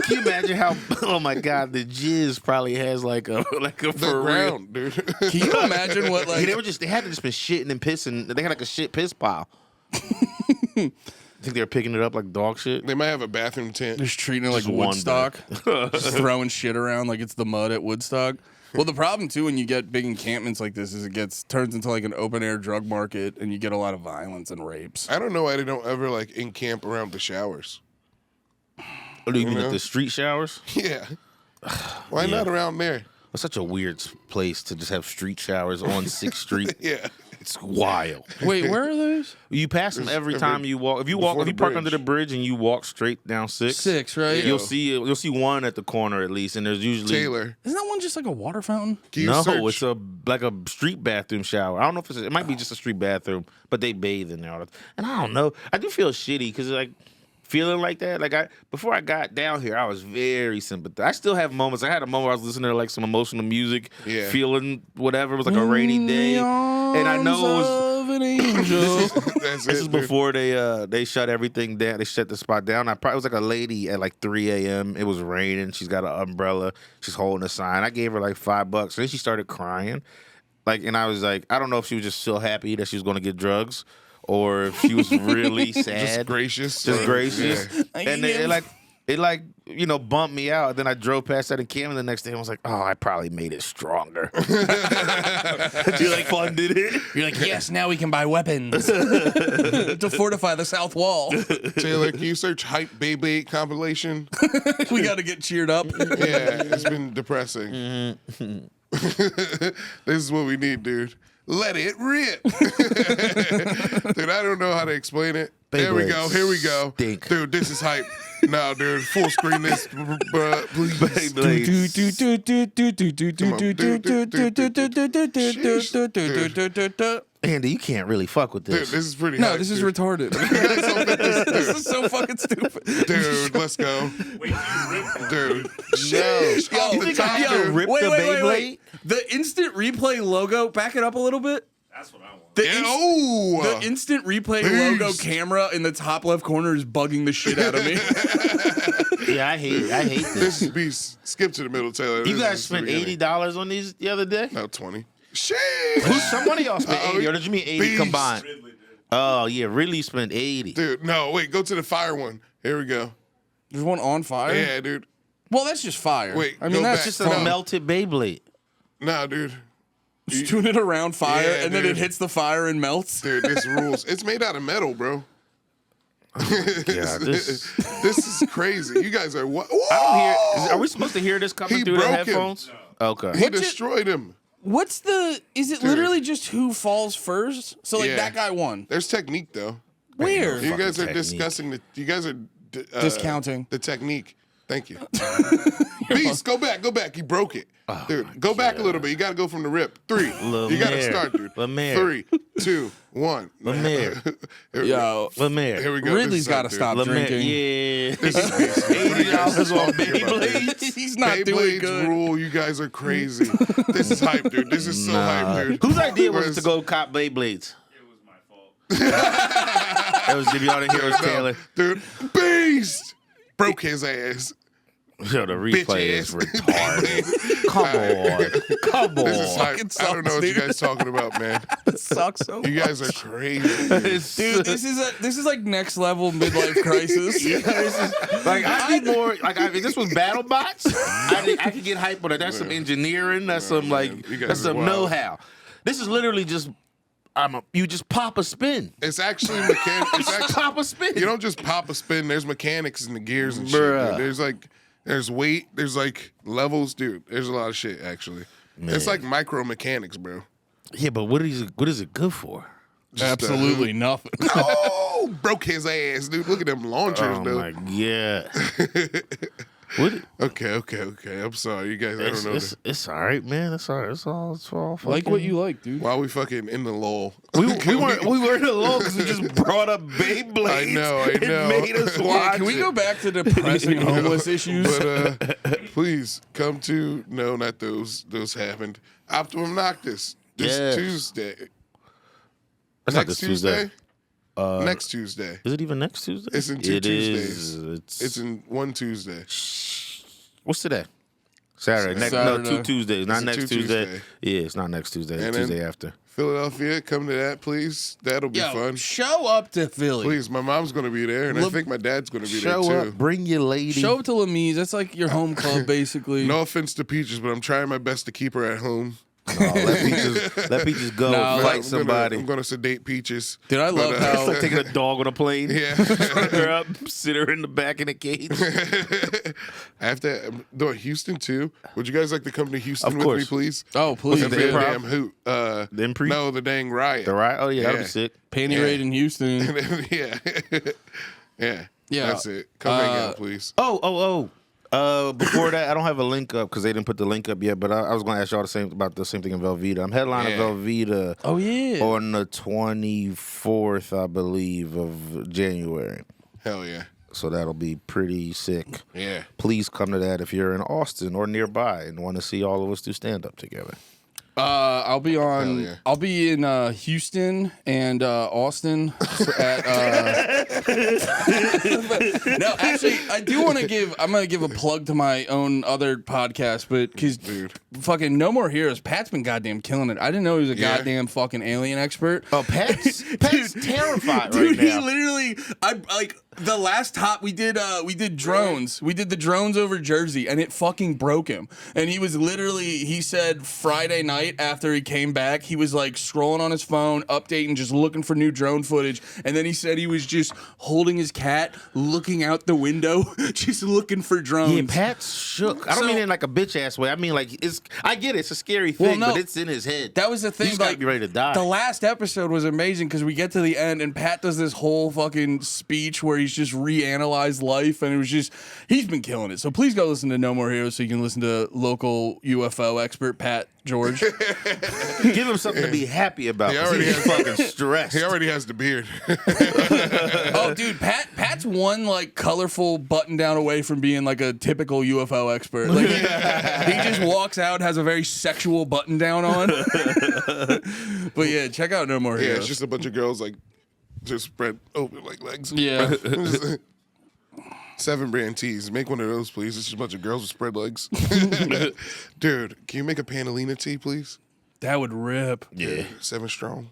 Can you imagine how? Oh my God, the jizz probably has like a the for ground, dude. Can you imagine what, like, real. They had to just been shitting and pissing. They had like a shit piss pile. I think they were picking it up like dog shit. They might have a bathroom tent. just treating it like Just one Woodstock? Just throwing shit around like it's the mud at Woodstock? Well, the problem too when you get big encampments like this is it turns into like an open air drug market, and you get a lot of violence and rapes. I don't know why they don't ever like encamp around the showers. What do you mean know? at the street showers? Yeah. Why not around there? It's such a weird place to just have street showers on 6th Street. Yeah. It's wild. Wait, where are those? You pass them every time you walk. If you before if you the park bridge. under the bridge and you walk straight down 6th, 6, right? you'll see one at the corner at least, and there's usually Taylor. Isn't that one just like a water fountain? Can you no, search? it's like a street bathroom shower. I don't know if it might be just a street bathroom, but they bathe in there all the time. And I don't know. I do feel shitty because like feeling like that. Like before I got down here, I was very sympathetic. I still have moments. I had a moment where I was listening to like some emotional music, Yeah. feeling whatever. It was like a rainy day, and I know it was. Of an angel. That's This is dude. before they shut everything down. They shut the spot down. It was like a lady at like 3 a.m. It was raining. She's got an umbrella. She's holding a sign. I gave her like $5. Then she started crying. Like, and I was like, I don't know if she was just so happy that she was going to get drugs, or if she was really sad, Just gracious. just or- gracious. Yeah. And it bumped me out. Then I drove past that in Camden the next day and was like, oh, I probably made it stronger. You like funded it. You're like, yes, now we can buy weapons to fortify the South Wall. Taylor, can you search hype Beyblade compilation? We got to get cheered up. Yeah, it's been depressing. This is what we need, dude. Let it rip. Dude, I don't know how to explain it. There we go. Here we go. Stink. Dude, this is hype. No, dude, full screen this, bruh, please. Andy, you can't really fuck with Dude, this. this is pretty No, hype, this is dude. retarded. You guys don't think this, This dude, is so fucking stupid. dude, let's go. Dude, Sheesh. off You the think top, I- dude. Rip the Beyblade? The instant replay logo, back it up a little bit. That's what I want. The, Yeah, the instant replay Peace. logo camera in the top left corner is bugging the shit out of me. Yeah, I hate This this. is beast. Skip to the middle, Taylor. You This guys is spent beginning. $80 on these the other day? No, 20. Shit. Some of y'all spent 80, or did you mean 80 Beast. combined? Ridley did. Oh, yeah, Ridley spent 80. Dude, no, wait, go to the fire one. Here we go. There's one on fire. Yeah, dude. Well, that's just fire. Wait, I mean go that's back. Just just a No. melted Beyblade. Nah, dude. just doing it around fire, Yeah, and then dude. it hits the fire and melts. Dude, this rules. It's made out of metal, bro. Yeah, this is crazy. You guys are what? I don't hear. Are we supposed to hear this coming He through the broke him. headphones? Okay. He destroyed him. What's the? Is it literally just who falls first? So like Yeah. that guy won. There's technique though. Where? You guys are technique. discussing the. You guys are Discounting the technique. Thank you. Beast, go back. He broke it. Dude, go back a little bit. You got to go from the rip. 3. You got to LeMaire. start, dude. LeMaire. 3, 2, 1. LeMaire. Yo, LeMaire. Here we go. Ridley's got to stop LeMaire. drinking. Yeah. This is Beast. $80 on Beyblades. He's not doing Beyblade's good. rule. You guys are crazy. This is hype, dude. This is so hype, dude. Whose idea was it Whereas- to go cop Beyblades? It was my fault. That was y'all didn't hear it was Taylor. Dude, Beast broke his ass. Yo, the replay is ass. retarded. Come on. This is hype. I don't know what you dude. guys talking about, man. It sucks so much. You guys are crazy. Dude. Dude, this is like next level midlife crisis. Like I need more. Like if this was battle bots, I could get hype on it. That's some engineering. That's some like You guys that's are some wild. know-how. This is literally just you just pop a spin. It's actually mechanics. It's Just actually, pop a spin. you don't just pop a spin. There's mechanics in the gears and shit. Bruh. Dude. There's weight. There's like levels, dude. There's a lot of shit actually. It's like micro mechanics, bro. Yeah, but what is it good for? Absolutely nothing. Oh, broke his ass, dude. Look at them launchers, Oh dude. my god. What? Okay. I'm sorry, you guys. I don't know. It's all right, man. It's all right. It's all fucking, Like what you like, dude. Why we fucking in the lull? We weren't alone because we just brought up Beyblades. I know. It made us watch. Can we it. go back to depressing homeless issues? But please come to no, not those. Those happened. Optimum Noctis this Yes. Tuesday. That's not Next this Tuesday. Next Tuesday. Is it even next Tuesday? It's in 2 It Tuesdays. is. It's in 1 Tuesday. What's today? Saturday. No, 2 Saturday. Tuesdays. Not It's a next 2 Tuesday. Tuesday. Yeah, it's not next Tuesday. And Tuesday then- after. Philadelphia, come to that, please. That'll be Yo, fun. show up to Philly. Please, my mom's gonna be there, and I Look- think my dad's gonna be Show there too. up. Bring your lady. Show up to LeMaire. That's like your home club, basically. No offense to Peaches, but I'm trying my best to keep her at home. No, let Peaches go No, and like, fight somebody. I'm gonna sedate Peaches. Dude, I love But, It's how like taking a dog on a plane. Yeah. Put her up, sit her in the back in a cage. I have to do Houston too. Would you guys like to come to Houston Of with course. me, please? Oh, please, What's The the dude. improv? damn hoot. The improv? No, the dang riot. The right? Oh yeah, that'd be Yeah. sick. Panty raid in Houston. yeah. Yeah. Yeah. That's it. Come hang out, please. Oh. Before that, I don't have a link up because they didn't put the link up yet. But I was going to ask y'all about the same thing in Velveeta. I'm headlining Yeah. Velveeta Oh yeah. on the 24th, I believe, of January. Hell yeah. So that'll be pretty sick. Yeah. Please come to that if you're in Austin or nearby and want to see all of us do stand up together. I'll be on. Hell yeah. I'll be in Houston and Austin at. No, actually, I do want to give. I'm gonna give a plug to my own other podcast, but because fucking No More Heroes, Pat's been goddamn killing it. I didn't know he was a Yeah. goddamn fucking alien expert. Oh, Pat's terrified Dude, right he now. literally, I like the last top we did drones. We did the drones over Jersey, and it fucking broke him. And he was literally, he said Friday night after he came back, he was like scrolling on his phone, updating, just looking for new drone footage. And then he said he was just holding his cat, looking out the window, just looking for drones. Yeah, Pat's shook. I don't So- mean in like a bitch ass way. I mean like I get it. It's a scary thing, no, but it's in his head. That was the thing. He's gotta like, be ready to die. The last episode was amazing because we get to the end and Pat does this whole fucking speech where he's just reanalyzed life, and it was just, he's been killing it. So please go listen to No More Heroes so you can listen to local UFO expert Pat George. Give him something to be happy about. He 'cause already he's has- fucking stressed. He already has the beard. Oh, dude, Pat's one like colorful button down away from being like a typical UFO expert. Like he just walks out, has a very sexual button down on. But yeah, check out No More Yeah, Heroes. it's just a bunch of girls like just spread open like legs. Yeah. 7 brand tees. Make one of those, please. It's just a bunch of girls with spread legs. Dude, can you make a Panalina tee, please? That would rip. Yeah, 7 strong.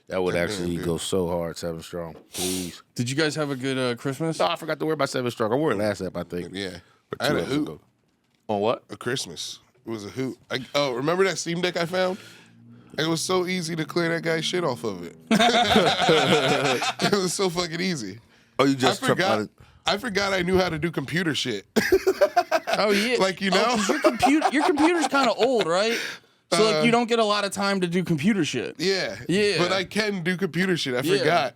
that would actually dude. go so hard. 7 Strong, please. Did you guys have a good Christmas? Oh, I forgot to wear my 7 Strong. I wore it last app, I think. Yeah. Or I had 2 a apps hoot. ago. On what? A Christmas. It was a hoot. Remember that Steam Deck I found? It was so easy to clear that guy's shit off of it. It was so fucking easy. Oh, you just I forgot I knew how to do computer shit. Oh yeah, Like, you know? 'cause your computer's kind of old, right? So like you don't get a lot of time to do computer shit. Yeah. Yeah. But I can do computer shit. I Yeah. forgot.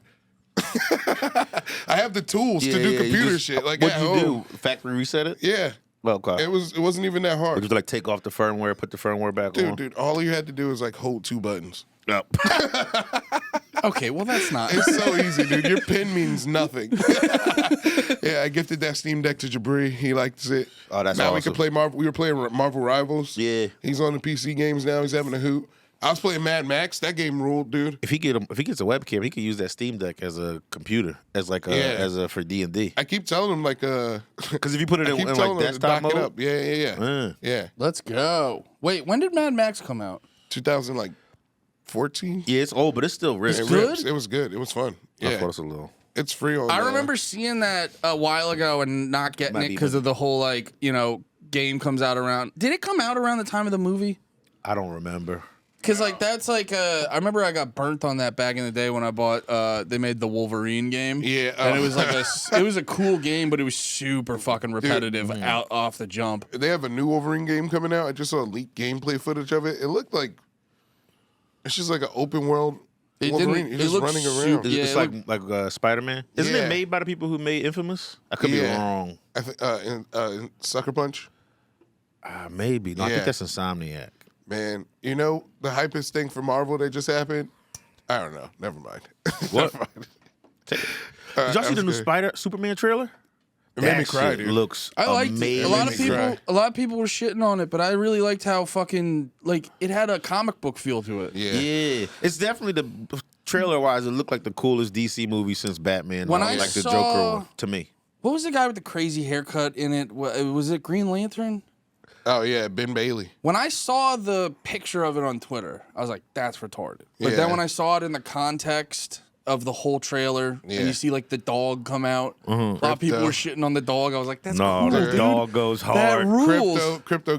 I have the tools to do computer shit. Like, what at you home. do? Factory reset it? Yeah. Well, okay. It wasn't even that Or hard. just like take off the firmware, put the firmware back on. Dude, all you had to do was like hold 2 buttons. Yep. Okay, well that's not. It's so easy, dude. Your pin means nothing. Yeah, I gifted that Steam Deck to Jabri. He likes it. Oh, that's now we awesome. can play Marvel. We were playing Marvel Rivals. Yeah. He's on the PC games now. He's having a hoot. I was playing Mad Max. That game ruled, dude. If he gets a webcam, he could use that Steam Deck as a computer, as like for D&D. I keep telling him like Because if you put it I in keep like telling him to desktop back mode, it up. Yeah. Yeah. Let's go. Wait, when did Mad Max come out? 2014. yeah, it's old, but it's still rich. It good? rips. It was good. It was fun. I Yeah. thought it's a little. It's free on. I remember seeing that a while ago and not getting Might it be because one. of the whole like game comes out around. Did it come out around the time of the movie? I don't remember. Because like that's like I remember I got burnt on that back in the day when I bought they made the Wolverine game. Yeah, and it was like it was a cool game, but it was super fucking repetitive out off the jump. They have a new Wolverine game coming out. I just saw leaked gameplay footage of it. It looked like it's just like an open world It Wolverine. didn't- He's it just looked running super- around. Yeah, It's it like Spider-Man. Isn't Yeah. it made by the people who made Infamous? I could be Yeah. wrong. I think in Sucker Punch. Maybe. No, I Yeah. think that's Insomniac. Man, you know the hypest thing for Marvel that just happened? I don't know. Never mind. What? Never mind. Did y'all see the new Superman trailer? It made me That cry, shit dude. looks I liked it. amazing. A lot made of me people cry. a lot of people were shitting on it, but I really liked how fucking like it had a comic book feel to it. Yeah. Yeah, it's definitely the trailer-wise. It looked like the coolest DC movie since Batman. When like I the saw- Joker one to me. What was the guy with the crazy haircut in it? Was it Green Lantern? Oh yeah, Ben Bailey. When I saw the picture of it on Twitter, I was like, that's retarded. But Yeah. then when I saw it in the context of the whole trailer, Yeah. and you see like the dog come out, a lot of people Crypto. were shitting on the dog. I was like, that's No, cool, the dude. dog goes That hard. rules. Crypto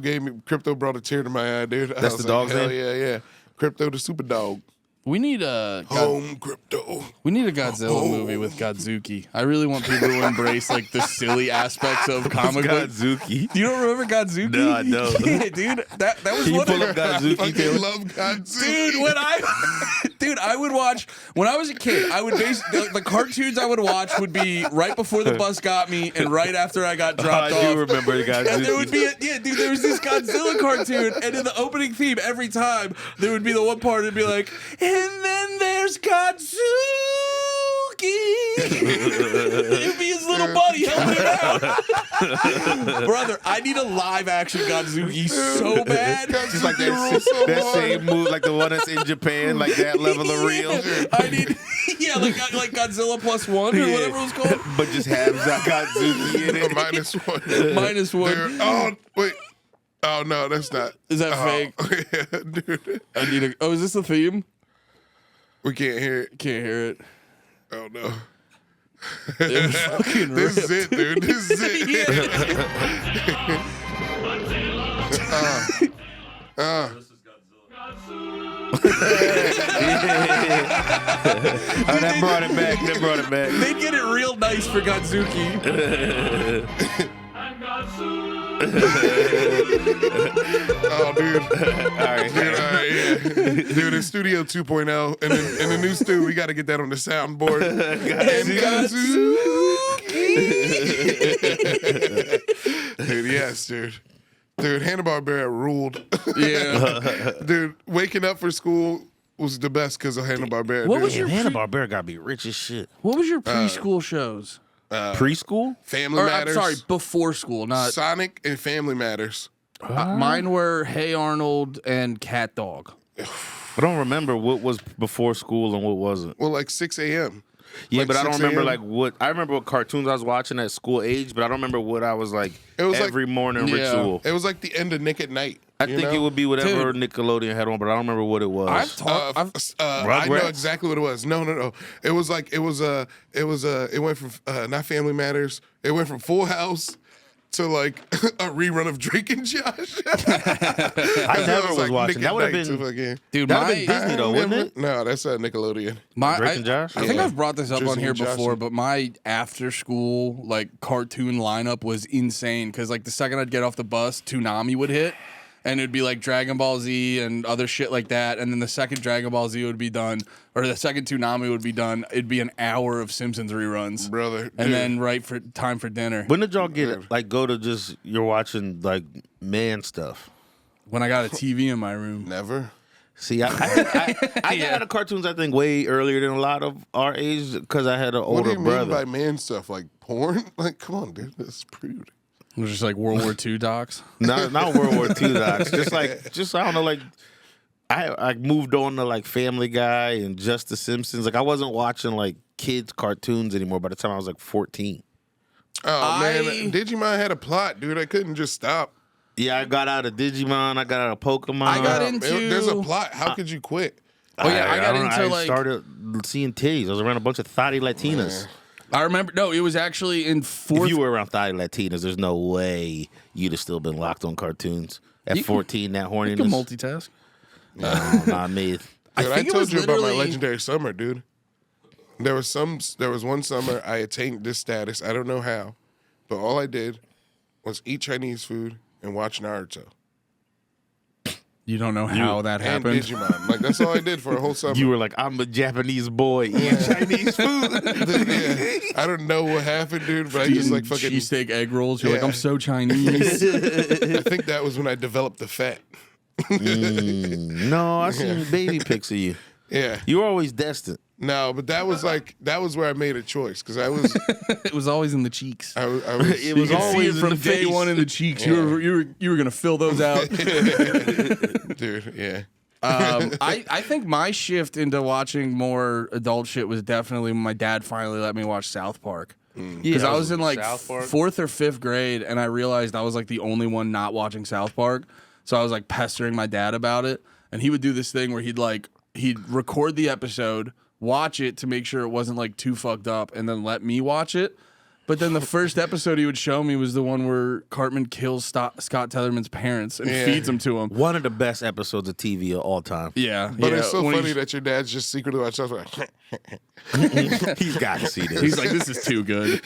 brought a tear to my eye, dude. That's the dog's hell name? yeah. Crypto the super dog. We need a Home Crypto. Godzilla movie with Godzuki. I really want people to embrace like the silly aspects of comic book. Godzuki. You don't remember Godzuki? No, I don't. Yeah, dude, that was Can you one pull of up the I Godzuki? fucking Taylor? love Godzilla. Dude, I would watch when I was a kid. I would the cartoons I would watch would be right before the bus got me and right after I got dropped I off. do remember the Godzuki. And there would be there was this Godzilla cartoon, and in the opening theme every time there would be the one part it'd be like, and then there's Godzuki. It'd be his little buddy helping him out. Brother, I need a live action Godzuki so bad. Just like Godzilla rules so that hard. same move, like the one that's in Japan, like that level of real. I need, like Godzilla plus one or whatever it was called. But just have Godzuki in it. -1. Minus one. There- Oh wait. Oh no, that's not. Is that fake? Yeah, dude. I need a. Oh, is this the theme? We can't hear it. Can't hear it. Oh no. It was fucking This is ripped. it, dude. This is it. This is Godzilla. Oh, that brought it back. That brought it back. They'd get it real nice for Godzuki. I'm Godzilla. Oh, dude. All right. Dude, yeah. Dude, in Studio 2.0, and in the new stew, we got to get that on the soundboard. Dude, yes, dude. Dude, Hanna-Barbera ruled. Yeah. Dude, waking up for school was the best because of Hanna-Barbera. What dude. was your Hanna-Barbera gotta be rich as shit. What was your preschool shows? Preschool? Family Or, Matters? I'm sorry, before school, not. Sonic and Family Matters. Mine were Hey Arnold and Cat Dog. I don't remember what was before school and what wasn't. Well, like 6 a.m. Yeah, Like but I don't 6 remember a.m.? like what. I remember what cartoons I was watching at school age, but I don't remember what I was like It was like- every morning Yeah. ritual. It was like the end of Nick at Night. I you think know? it would be whatever Nickelodeon had on, but I don't remember what it was. I've taught. I know Rugrats? exactly what it was. No. It was it went from not Family Matters. It went from Full House to like a rerun of Drake and Josh. I never was like watching. Nick That at would have Night been. to fucking- Dude, That would my have been Disney though, wouldn't it? No, that's Nickelodeon. Drake and Josh? I think Yeah. I've brought this up Drizzy on here and Joshy. before, but my after school like cartoon lineup was insane because like the second I'd get off the bus, Toonami would hit. And it'd be like Dragon Ball Z and other shit like that. And then the second Dragon Ball Z would be done, or the second Toonami would be done. It'd be an hour of Simpsons reruns, Brother, And dude. then right for time for dinner. When did y'all get it? Like, go to just you're watching like man stuff. When I got a TV in my room. Never. See, I got into cartoons. I think way earlier than a lot of our age because I had an What do older you brother. mean by man stuff? Like porn? Like, come on, dude. That's prude. It was just like World War II docs. Not World War II docs. Just I don't know. Like I moved on to like Family Guy and Just the Simpsons. Like I wasn't watching like kids cartoons anymore by the time I was like 14. Oh, man. Digimon had a plot, dude. I couldn't just stop. Yeah, I got out of Digimon. I got out of Pokemon. I got into- There's a plot. How could you quit? Oh yeah, I got don't know. into I like started seeing titties. I was around a bunch of thotty Latinas. I remember. No, it was actually in If fourth. you were around thotty Latinas, there's no way you'd have still been locked on cartoons at 14. That You can horniness. multitask. Not me. Dude, I think it told was you about my literally- legendary summer, dude. There was one summer I attained this status. I don't know how, but all I did was eat Chinese food and watch Naruto You don't know how that and happened. Digimon. Like that's all I did for a whole summer. You were like, I'm a Japanese boy eating Chinese food. Yeah. I don't know what happened, dude, but I just like fucking. cheesesteak egg rolls. You're like, Yeah. I'm so Chinese. I think that was when I developed the fat. No, I seen baby pics of you. Yeah. You were always destined. No, but that was where I made a choice because I was It was always in the cheeks. I was It You was could see always it from in the day face. one in the cheeks. You were gonna fill those out. dude. Yeah. I think my shift into watching more adult shit was definitely when my dad finally let me watch South Park. Because I was in like South Park. 4th or 5th grade, and I realized I was like the only one not watching South Park. So I was like pestering my dad about it, and he would do this thing where he'd record the episode, watch it to make sure it wasn't like too fucked up, and then let me watch it. But then the first episode he would show me was the one where Cartman kills Scott Tenorman's parents and feeds them to him. One of the best episodes of TV of all time. Yeah, But yeah, it's so when funny he's- that your dad's just secretly watching stuff like He's got to see this. He's like, this is too good.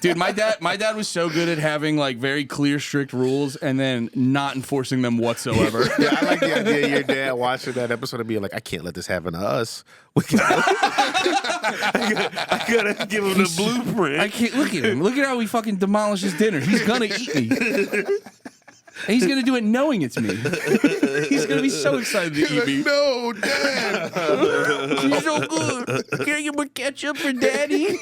Dude, my dad was so good at having like very clear, strict rules and then not enforcing them whatsoever. Yeah, I like the idea of your dad watching that episode and being like, I can't let this happen to us. I gotta give him the blueprint. I can't look at him. Look at how he fucking demolishes dinner. He's gonna eat me. And he's gonna do it knowing it's me. He's gonna be so excited to eat me. no, Dad. He's so good. Can I get more ketchup for daddy?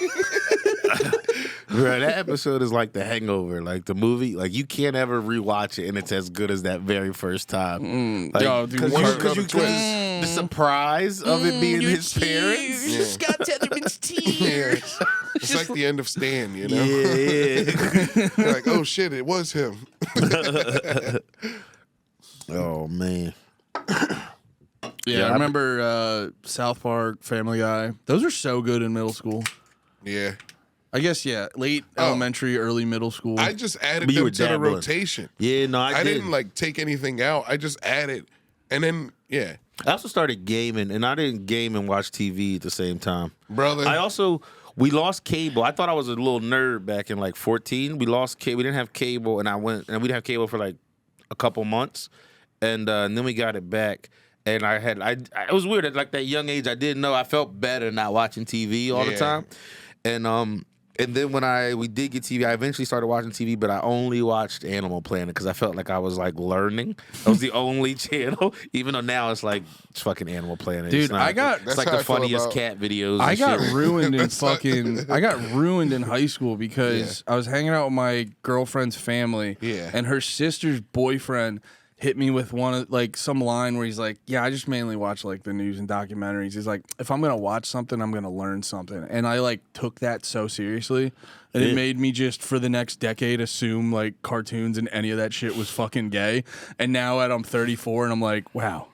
Bro, that episode is like The Hangover, like the movie. Like you can't ever rewatch it, and it's as good as that very first time. Like, Yo, dude, because another twist. the surprise of it being his parents. Yeah. Scott Tenorman's teeth. Yeah. It's like the end of Stan, you know? Yeah. You're like, oh shit, it was him. Oh man. Yeah, I remember South Park, Family Guy. Those were so good in middle school. Yeah. I guess, yeah, late elementary, early middle school. I just added But you them were to the dabbling. rotation. Yeah, no, I didn't like take anything out. I just added. And then, yeah. I also started gaming, and I didn't game and watch TV at the same time. Brother. We lost cable. I thought I was a little nerd back in like 14. We lost cable. We didn't have cable, and we didn't have cable for like a couple months, and then we got it back. And it was weird at like that young age. I didn't know. I felt better not watching TV all the Yeah. time, and then when we did get TV, I eventually started watching TV, but I only watched Animal Planet because I felt like I was like learning. That was the only channel, even though now it's like it's fucking Animal Planet. Dude, It's not- I got- it's That's like how the I feel funniest about- cat videos. I and got shit. ruined in I got ruined in high school because I was hanging out with my girlfriend's family. Yeah. And her sister's boyfriend hit me with some line where he's like, yeah, I just mainly watch like the news and documentaries. He's like, if I'm gonna watch something, I'm gonna learn something. And I like took that so seriously. And it made me just for the next decade assume like cartoons and any of that shit was fucking gay. And now I'm 34 and I'm like, wow.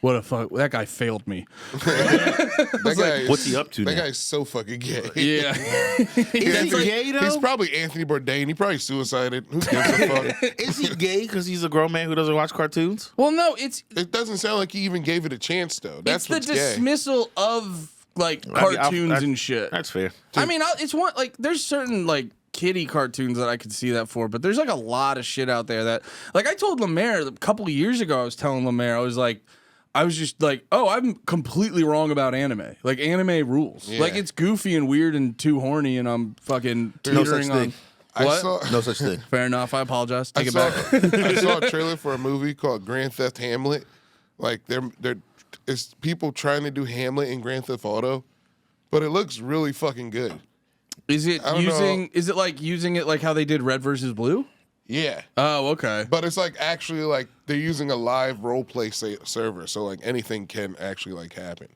What a fuck. That guy failed me. That guy what's he up to That now? guy's so fucking gay. Yeah. Is he gay though? He's probably Anthony Bourdain. He probably suicided. Who gives a fuck? Is he gay because he's a grown man who doesn't watch cartoons? Well, no, it's It doesn't sound like he even gave it a chance, though. That's the what's gay. dismissal of like I mean, cartoons and shit. That's fair. I mean, it's one like there's certain like kiddie cartoons that I could see that for, but there's like a lot of shit out there that like I told LeMaire a couple of years ago. I was telling LeMaire, I was just like, oh, I'm completely wrong about anime. Like anime rules. Yeah. Like it's goofy and weird and too horny, and I'm fucking No such teetering on. thing. I What? saw, No such thing. Fair enough. I apologize. I Take it saw, back. I saw a trailer for a movie called Grand Theft Hamlet. Like it's people trying to do Hamlet in Grand Theft Auto, but it looks really fucking good. Is it I don't using? know. Is it like using it like how they did Red versus Blue? Yeah. Oh, okay. But it's like actually like they're using a live role play server, so like anything can actually like happen.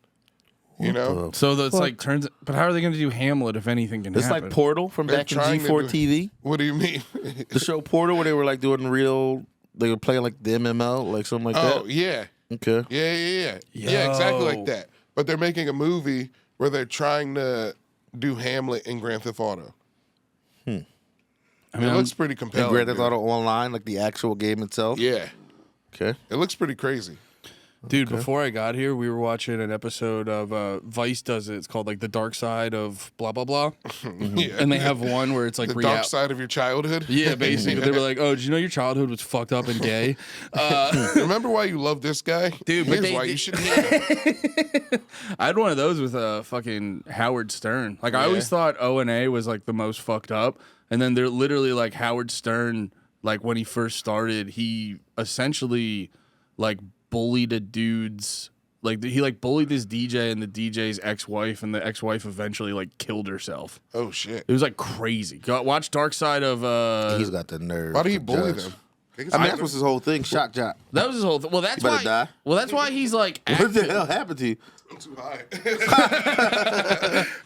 You know? So that's like turns. But how are they going to do Hamlet if anything can It's happen? like Portal from They're back in trying to G4 do- TV. What do you mean? The show Portal where they were like doing real. They were playing like the MMO, like something like Oh that. yeah. Okay. Yeah, exactly Yo. like that. But they're making a movie where they're trying to do Hamlet in Grand Theft Auto. I mean, It looks pretty And compelling. Grand Theft dude. Auto Online, like the actual game itself. Yeah, Okay. it looks pretty crazy. dude, before I got here, we were watching an episode of Vice does it. It's called like the dark side of blah blah blah, Yeah. and they have one where it's like The dark side of your childhood. Yeah, basically, they were like, "Oh, did you know your childhood was fucked up and gay?" Remember why you love this guy, Dude, but Here's they- why you should hate him. I had one of those with fucking Howard Stern. Like I always thought O&A was like the most fucked up, and then they're literally like Howard Stern. Like when he first started, he essentially like bullied a dude's like he like bullied this DJ and the DJ's ex-wife, and the ex-wife eventually like killed herself. Oh shit! It was like crazy. Watch Dark Side of He's got the nerve. Why did he to bully judge. them? I mean, that was his whole thing. Shock jock. that was his whole thing. Well, that's You better why. die. Well, that's why he's like. What the hell happened to you? I'm too high.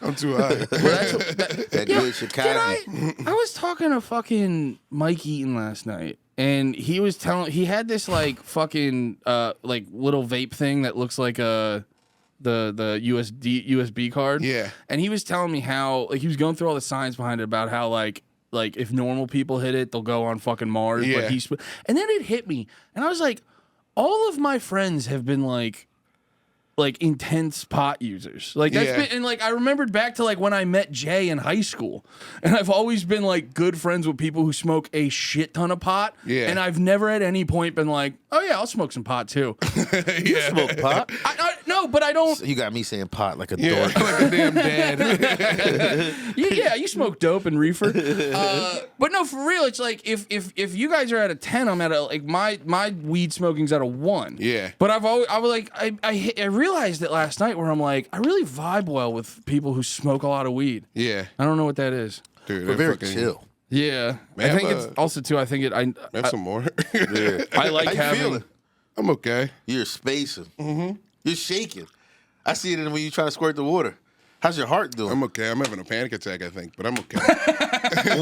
I'm too high. That good Chicago. I was talking to fucking Mike Eaton last night, and he was telling he had this like fucking like little vape thing that looks like the USB card. Yeah. And he was telling me how like he was going through all the science behind it about how like if normal people hit it, they'll go on fucking Mars. Yeah. But and then it hit me, and I was like, all of my friends have been like intense pot users. Like that's Yeah. been, and like I remembered back to like when I met Jay in high school, and I've always been like good friends with people who smoke a shit ton of pot. Yeah. And I've never at any point been like, oh yeah, I'll smoke some pot too. Yeah. Smoke pot. No, but I don't. You got me saying pot like a Yeah, dork. like a damn dad. Yeah, you smoke dope and reefer. But no, for real, it's like if you guys are at a 10, I'm at a like my weed smoking's at a 1. Yeah. But I was like I realized it last night where I'm like I really vibe well with people who smoke a lot of weed. Yeah, I don't know what that is. dude, They're very chill. Yeah, Man, I think I'm it's also too. I think it. Have some more. I like How you having. feeling? I'm okay. You're spacing. Mm-hmm. You're shaking. I see it when you try to squirt the water. How's your heart doing? I'm okay. I'm having a panic attack, I think, but I'm okay.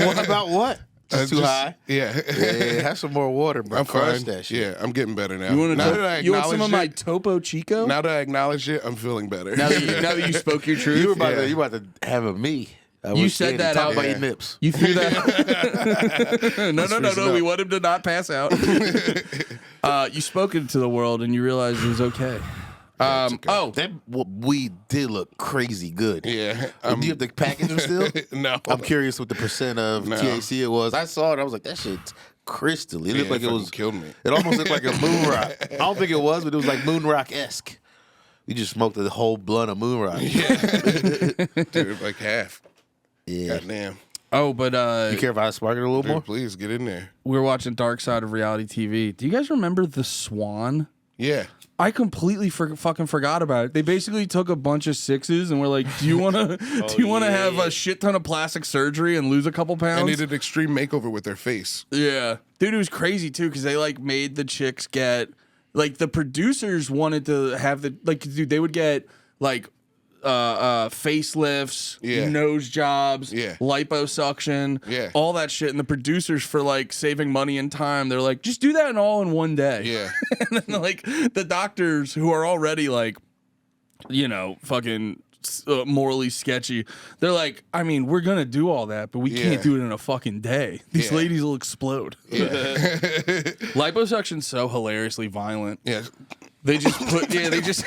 What about what? Just too high? Yeah. Yeah, have some more water, bro. I'm Crush fine. that shit. Yeah, I'm getting better now. You want now to? that I You want some of acknowledge my Topo Chico? it, now that I acknowledge it, I'm feeling better. Now that you spoke your truth. You about Yeah. to have a me. I You was said scared to that talk out- about Yeah. your nips. You threw that. No. We want him to not pass out. You spoke it to the world, and you realized it was okay. Oh, That weed did look crazy good. Yeah. Do you have the packaging still? No. I'm curious what the percent of No. THC it was. I saw it. I was like, that shit's crystal. It looked like it fucking was. killed me. It almost looked like a moon rock. I don't think it was, but it was like moon rock esque. You just smoked the whole blunt of moon rock. Dude, like half. Yeah. Goddamn. oh, but You care if I spark it a little Dude, more? please get in there. we were watching Dark Side of Reality TV. Do you guys remember The Swan? Yeah. I completely fucking forgot about it. They basically took a bunch of sixes and were like, "Do you want to? do you want to have a shit ton of plastic surgery and lose a couple pounds?" And they did extreme makeover with their face. Yeah, dude, it was crazy too because they like made the chicks get like the producers wanted to have the like, dude, they would get like facelifts, Yeah. nose jobs, Yeah. liposuction, Yeah. all that shit. And the producers, for like saving money and time, they're like, just do that all in one day. Yeah. And then like the doctors who are already like, you know, fucking morally sketchy, they're like, I mean, we're gonna do all that, but we Yeah. can't do it in a fucking day. These Yeah. ladies will explode. Liposuction's so hilariously violent. Yeah. They just put, they just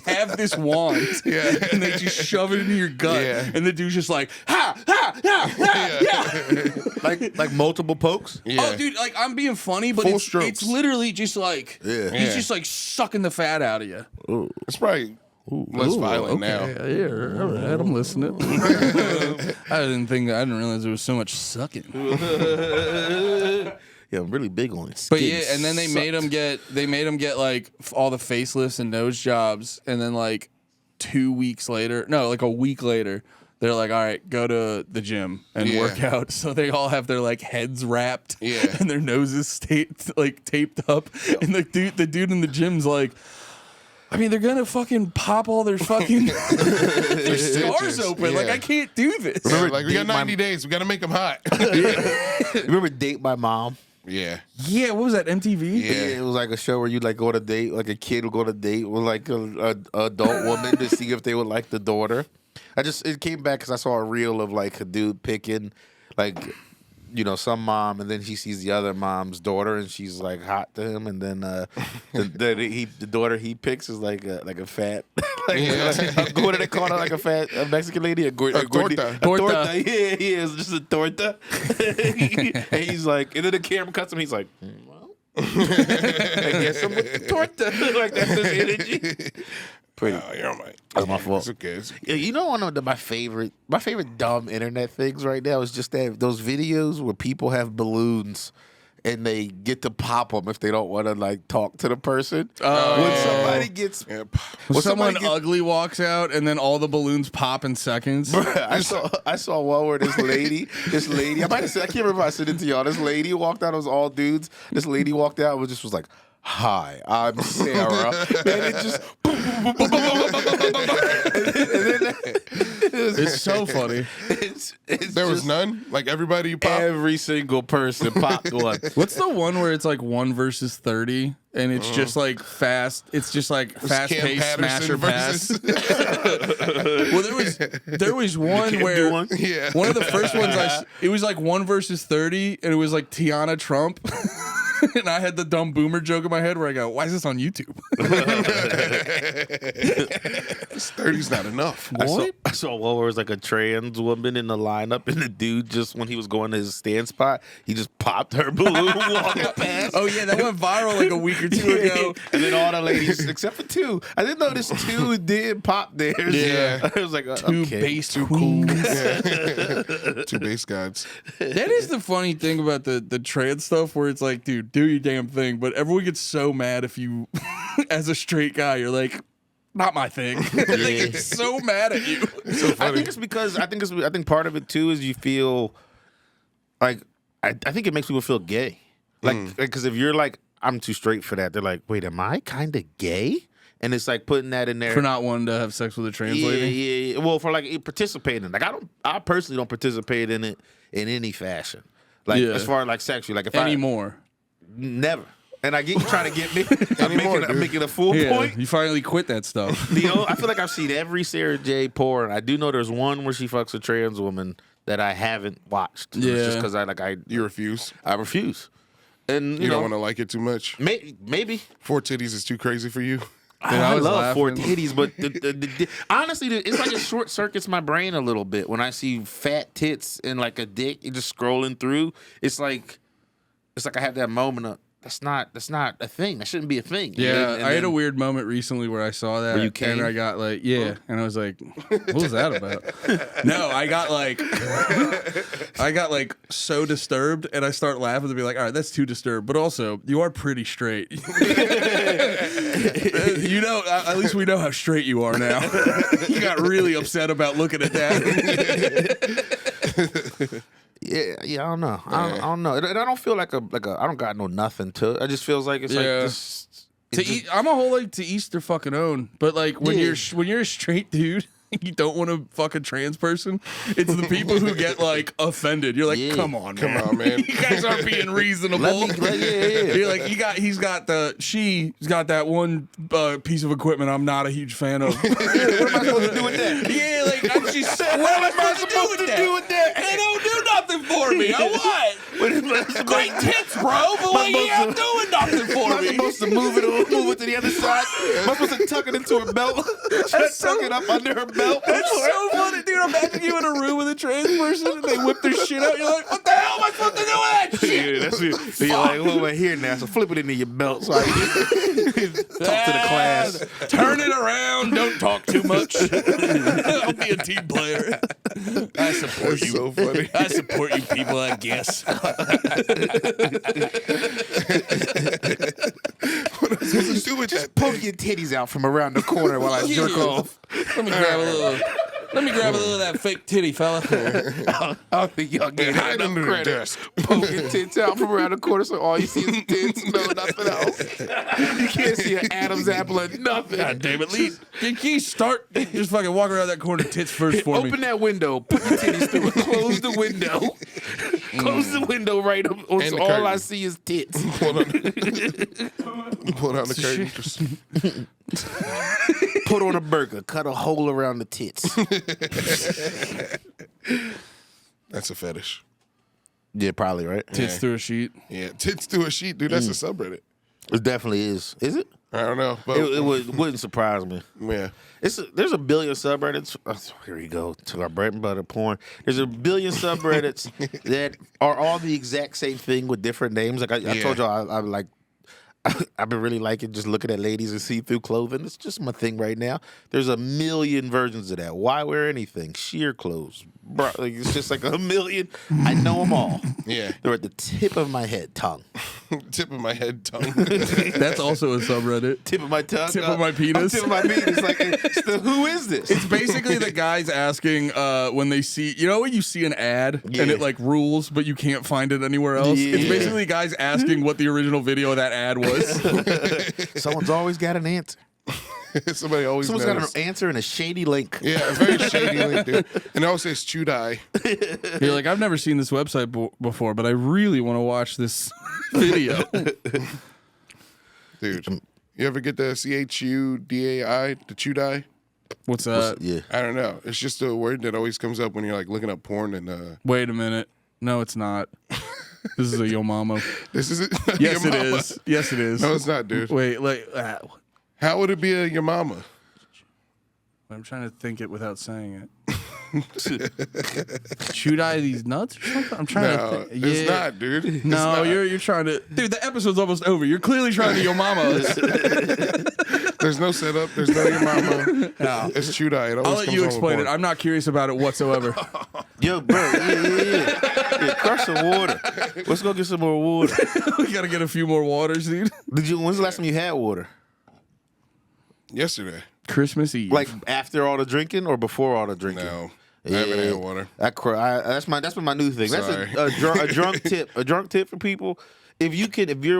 have this wand, Yeah. and they just shove it into your gut, Yeah. and the dude's just like, ha, ha, ha, ha, yeah. Like multiple pokes. Yeah. Oh, dude, like I'm being funny, but Full it's strokes. literally just like, Yeah. he's Yeah. just like sucking the fat out of you. It's probably less violent now. Yeah, all right, I'm listening. I didn't realize there was so much sucking. Yeah, I'm really big on it. But yeah, and then they made him get like all the facelifts and nose jobs, and then like 2 weeks later, no, like a week later, they're like, all right, go to the gym and Yeah. work out. So they all have their like heads wrapped, Yeah. and their noses taped up, and the dude in the gym's like, I mean, they're gonna fucking pop all their fucking their scars open. Like, Yeah. I can't do this. Yeah, Remember like we got Date My- 90 days. We got to make them hot. Remember Date My Mom? Yeah. Yeah, what was that, MTV? Yeah. It was like a show where you like go on a date, like a kid would go on a date with like a adult woman to see if they would like the daughter. It came back because I saw a reel of like a dude picking like, you know, some mom, and then he sees the other mom's daughter, and she's like hot to him, and then the daughter he picks is like a fat, what do they call her, like a fat Mexican lady, a torta. Torta. Yeah, it's just a torta. And he's like, and then the camera cuts him. He's like, well, I guess I'm with the torta. Like that's his energy. Pretty. Oh, you're right. That's my fault. It's okay. It's okay. Yeah, you know, one of my favorite dumb internet things right now is just that those videos where people have balloons and they get to pop them if they don't want to like talk to the person. When somebody gets, Yeah. when Someone somebody gets, ugly walks out, and then all the balloons pop in seconds. I saw one where this lady, I might have said, I can't remember if I said it to y'all. This lady walked out, it was all dudes. This lady walked out and was like, hi, I'm Sarah. And it just, It's so funny. it's There was just none? Like everybody you popped? every single person popped one. What's the one where it's like 1 versus 30, and it's just like fast? It's just like fast Cam paced smasher Patterson pass. Well, there was one where one? Yeah. one of the first ones it was like 1 versus 30, and it was like Tiana Trump. And I had the dumb boomer joke in my head where I go, why is this on YouTube? 30's not enough. I saw one where it was like a trans woman in the lineup, and the dude just, when he was going to his stand spot, he just popped her balloon walking past. Oh, yeah, that went viral like a week or two ago. And then all the ladies, except for two. I didn't notice two did pop theirs. Yeah. I was like, Two okay. bass queens. Two bass gods. That is the funny thing about the trans stuff, where it's like, dude, do your damn thing. But everyone gets so mad if you, as a straight guy, you're like, not my thing. They get so mad at you. I think it's because I think part of it too is you feel like I think it makes people feel gay. Like because if you're like, I'm too straight for that, they're like, wait, am I kind of gay? And it's like putting that in there For not wanting to have sex with a trans lady. Yeah. Well, for like participating, like I personally don't participate in it in any fashion. Like Yeah. as far as like sexually, like if Anymore. never. And I get you trying to get me. I'm making a full Yeah, point. you finally quit that stuff. I feel like I've seen every Sarah J porn. I do know there's one where she fucks a trans woman that I haven't watched. Yeah. It's just because You refuse? I refuse. And You don't want to like it too much? maybe. 4 titties is too crazy for you? I was love laughing. 4 titties, but honestly, it's like it short circuits my brain a little bit when I see fat tits and like a dick. You're just scrolling through. It's like I have that moment of that's not a thing. That shouldn't be a thing. Yeah, And I had a then- weird moment recently where I saw that, Where you came? and I got like, and I was like, "What was that about?" No, I got like so disturbed, and I start laughing to be like, "All right, that's too disturbed," but also you are pretty straight. You know, at least we know how straight you are now. You got really upset about looking at that. Yeah, I don't know. I don't know. And I don't feel like a I don't got no nothing to it. It just feels like it's like Yeah. this. I'm a whole like to each their fucking own, but like when Yeah. you're a straight dude. you don't want to fuck a trans person. It's the people who get like offended. You're like, Yeah. come on, Come on, man. you guys aren't being reasonable. You're like, she's got that one piece of equipment I'm not a huge fan of. What am I supposed to do with that? Yeah, like she's what am I supposed to do with that? They don't do nothing for me. I what? Great tits, bro, but like, you ain't doing nothing for Am I me. supposed to move it to the other side? Am I supposed to tuck it into her belt? Tuck it up under her belt? That's so funny, dude. Imagine you in a room with a trans person and they whip their shit out. You're like, what the hell am I supposed to do with that shit? Yeah, that's it. So you're like, well, we're here now, so flip it into your belt so I can talk to the class. Turn it around. Don't talk too much. I'll be a team player. I support you. So funny. I support you people, I guess. What am I supposed to do with that? Poke your titties out from around the corner while I jerk off. Let me grab a little. Let me grab a little of that fake titty, fella. I don't think y'all get Hide enough under the credit. desk. Poke your tits out from around the corner so all you see is tits, no nothing else. You can't see an Adam's apple or nothing. God damn it, Lee. Can you start? Just fucking walk around that corner tits first for me. Open that window, put your titties through it, close the window. Close the window right up, And so the all curtain. I see is tits. Pull down the curtain. Put on a burger, cut a hole around the tits. That's a fetish. Yeah, probably, right? Tits through a sheet. Yeah, tits to a sheet, dude. That's a subreddit. It definitely is. Is it? I don't know, but Wouldn't surprise me. yeah. There's a billion subreddits. Oh, here we go to our bread and butter porn. There's a billion subreddits that are all the exact same thing with different names. Like I told y'all, I like. I've been really liking just looking at ladies in see-through clothing. It's just my thing right now. There's a million versions of that. Why wear anything? Sheer clothes. Bro, like, it's just like a million. I know them all. Yeah. They're at the tip of my head, tongue. Tip of my head, tongue. That's also a subreddit. Tip of my tongue. Tip of my penis. Tip of my penis. Like, who is this? It's basically the guys asking when they see, you know, when you see an ad and Yeah. it like rules, but you can't find it anywhere else. Yeah. It's basically guys asking what the original video of that ad was. Someone's always got an answer. Somebody always Someone's knows. got an answer and a shady link. Yeah, a very shady link, dude. And it always says Chudai. You're like, I've never seen this website before, but I really want to watch this video. Dude, you ever get the CHUDAI, the Chudai? What's that? Yeah. I don't know. It's just a word that always comes up when you're like looking up porn and Wait a minute. No, it's not. This is a Yo Mama. this is it. Yes, Your it mama. is. Yes, it is. No, it's not, dude. Wait, like, How would it be a your mama? I'm trying to think it without saying it. Shoot I these nuts or something? I'm trying No, to think. it's not, dude. It's No, not. you're trying to. Dude, the episode's almost over. You're clearly trying to Yo Mama. There's no setup. There's no your mama. No. It's Chudai. It always I'll let comes you on explain it. porn. I'm not curious about it whatsoever. Yo, bro, yeah. Crush some water. Let's go get some more water. We gotta get a few more waters, dude. When's the last time you had water? Yesterday. Christmas Eve. Like after all the drinking or before all the drinking? No. I haven't had water. That's my new thing. Sorry. That's a drunk tip. A drunk tip for people. If you're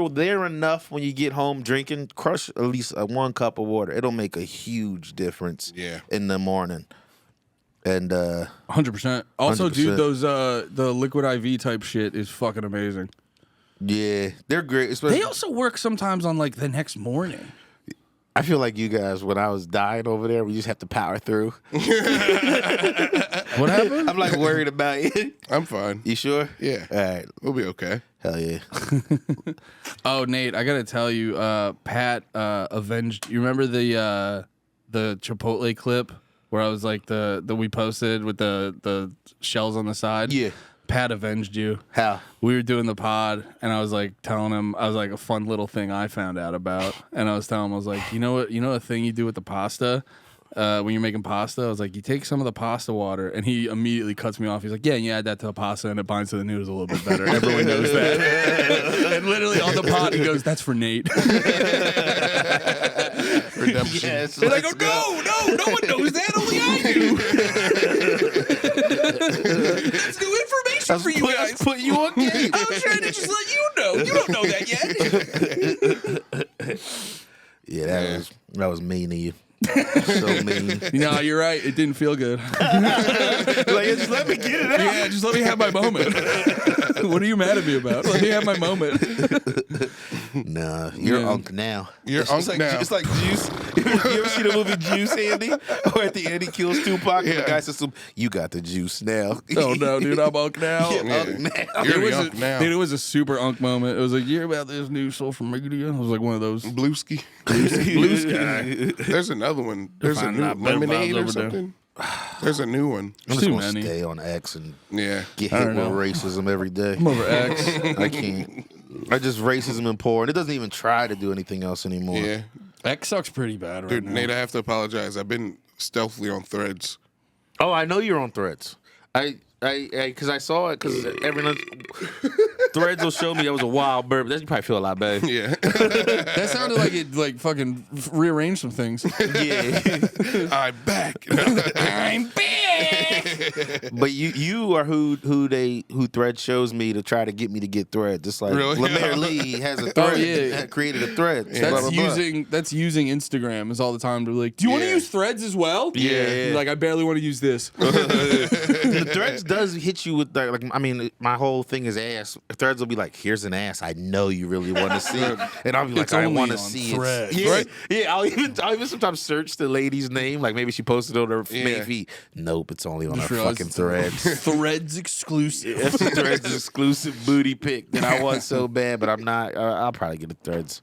there enough when you get home drinking, crush at least 1 cup of water. It'll make a huge difference. Yeah. In the morning. And 100%. Also, 100%. dude, those the liquid IV type shit is fucking amazing. yeah, they're great. Especially, They also work sometimes on like the next morning. I feel like you guys, when I was dying over there, we just have to power through. What happened? I'm like worried about you. I'm fine. You sure? Yeah. All right. We'll be okay. Hell yeah. Oh, Nate, I gotta tell you, Pat avenged. You remember the Chipotle clip where I was like we posted with the shells on the side? Yeah. Pat avenged you. How? We were doing the pod, and I was like telling him, I was like, a fun little thing I found out about, and I was telling him, I was like, you know a thing you do with the pasta. When you're making pasta, I was like, you take some of the pasta water, and he immediately cuts me off. He's like, yeah, and you add that to the pasta, and it binds to the noodles a little bit better. Everyone knows that. And literally on the pod, he goes, that's for Nate. Redemption. Yes, And I go, let's go. no one knows that. Only I do. It's new information for you guys. Put you on game. I was trying to just let you know. You don't know that yet. Yeah, that was mean of you. So mean. No, you're right. It didn't feel good. Like, just let me get it out. Yeah, just let me have my moment. What are you mad at me about? Let me have my moment. Nah, you're Yeah. Unk now. You're It's like, now. it's like Juice. You ever see the movie Juice, Andy? Or at the end he kills Tupac and the guy says, "You got the juice now." Oh no, dude, I'm Unk now. Yeah, Unk now. You're It was the Unk now. Dude, it was a super Unk moment. It was like, you hear about this new social media? It was like one of those. Blueski. Blue sky. There's another one. There's a find new out better Lemonade vibes or over there. something. There's a new one. I'm just Too gonna many. stay on X and Yeah. get I hit don't with know. racism every day. I'm over X. I can't. I just racism and porn. It doesn't even try to do anything else anymore. Yeah. X sucks pretty bad right Dude, now. Nate, I have to apologize. I've been stealthily on Threads. Oh, I know you're on Threads. Because I saw it. Because everyone Threads will show me that was a wild burp. That you probably feel a lot better. Yeah. That sounded like it like fucking rearranged some things. Yeah. I'm back. I'm back. But you are who Threads shows me to try to get me to get Threads. It's like Really? LeMaire Lee has a thread. yeah. Had created a thread. That's Blah, blah, blah. using Instagram is all the time to be like, do you want to Yeah. use Threads as well? Yeah. You're like, I barely want to use this. The Threads does hit you with like I mean, my whole thing is ass. Threads will be like, here's an ass I know you really want to see, and I'll be like, It's I only want to on see Threads. it. Yeah, Right? yeah. I'll even sometimes search the lady's name, like maybe she posted on her main feed. Nope, it's only on her Just realized fucking it's Threads. Threads exclusive. That's the Threads exclusive booty pic that I want so bad, but I'm not. I'll probably get a Threads.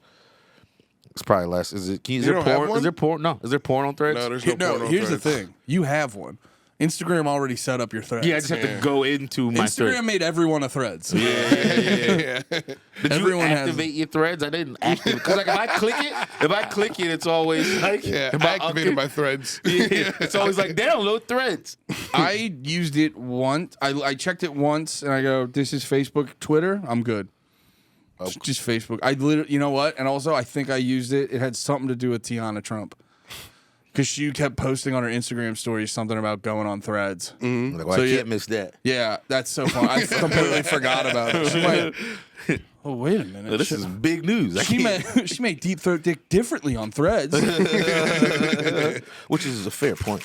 It's probably less. Is it? Is there don't have porn? one? Is there porn? No. Is there porn on Threads? No, there's no, No, porn on here's the Threads. thing. You have one. Instagram already set up your Threads. Yeah, I just have to go into my Instagram Threads. made everyone a Threads. Yeah. Did Everyone you has- activate your Threads? I didn't activate because like if I click it, it's always like Yeah. if I activated my Threads. Yeah, it's always like download Threads. I used it once. I checked it once, and I go, "This is Facebook, Twitter. I'm good." It's just Facebook. I literally, you know what? And also, I think I used it. It had something to do with Tiana Trump because she kept posting on her Instagram stories something about going on Threads. Like, well, So I you- can't miss that. Yeah, that's so fun. I completely forgot about it. She might. Oh wait a minute. This is big news. I She can't- may deep throat dick differently on Threads. which is a fair point.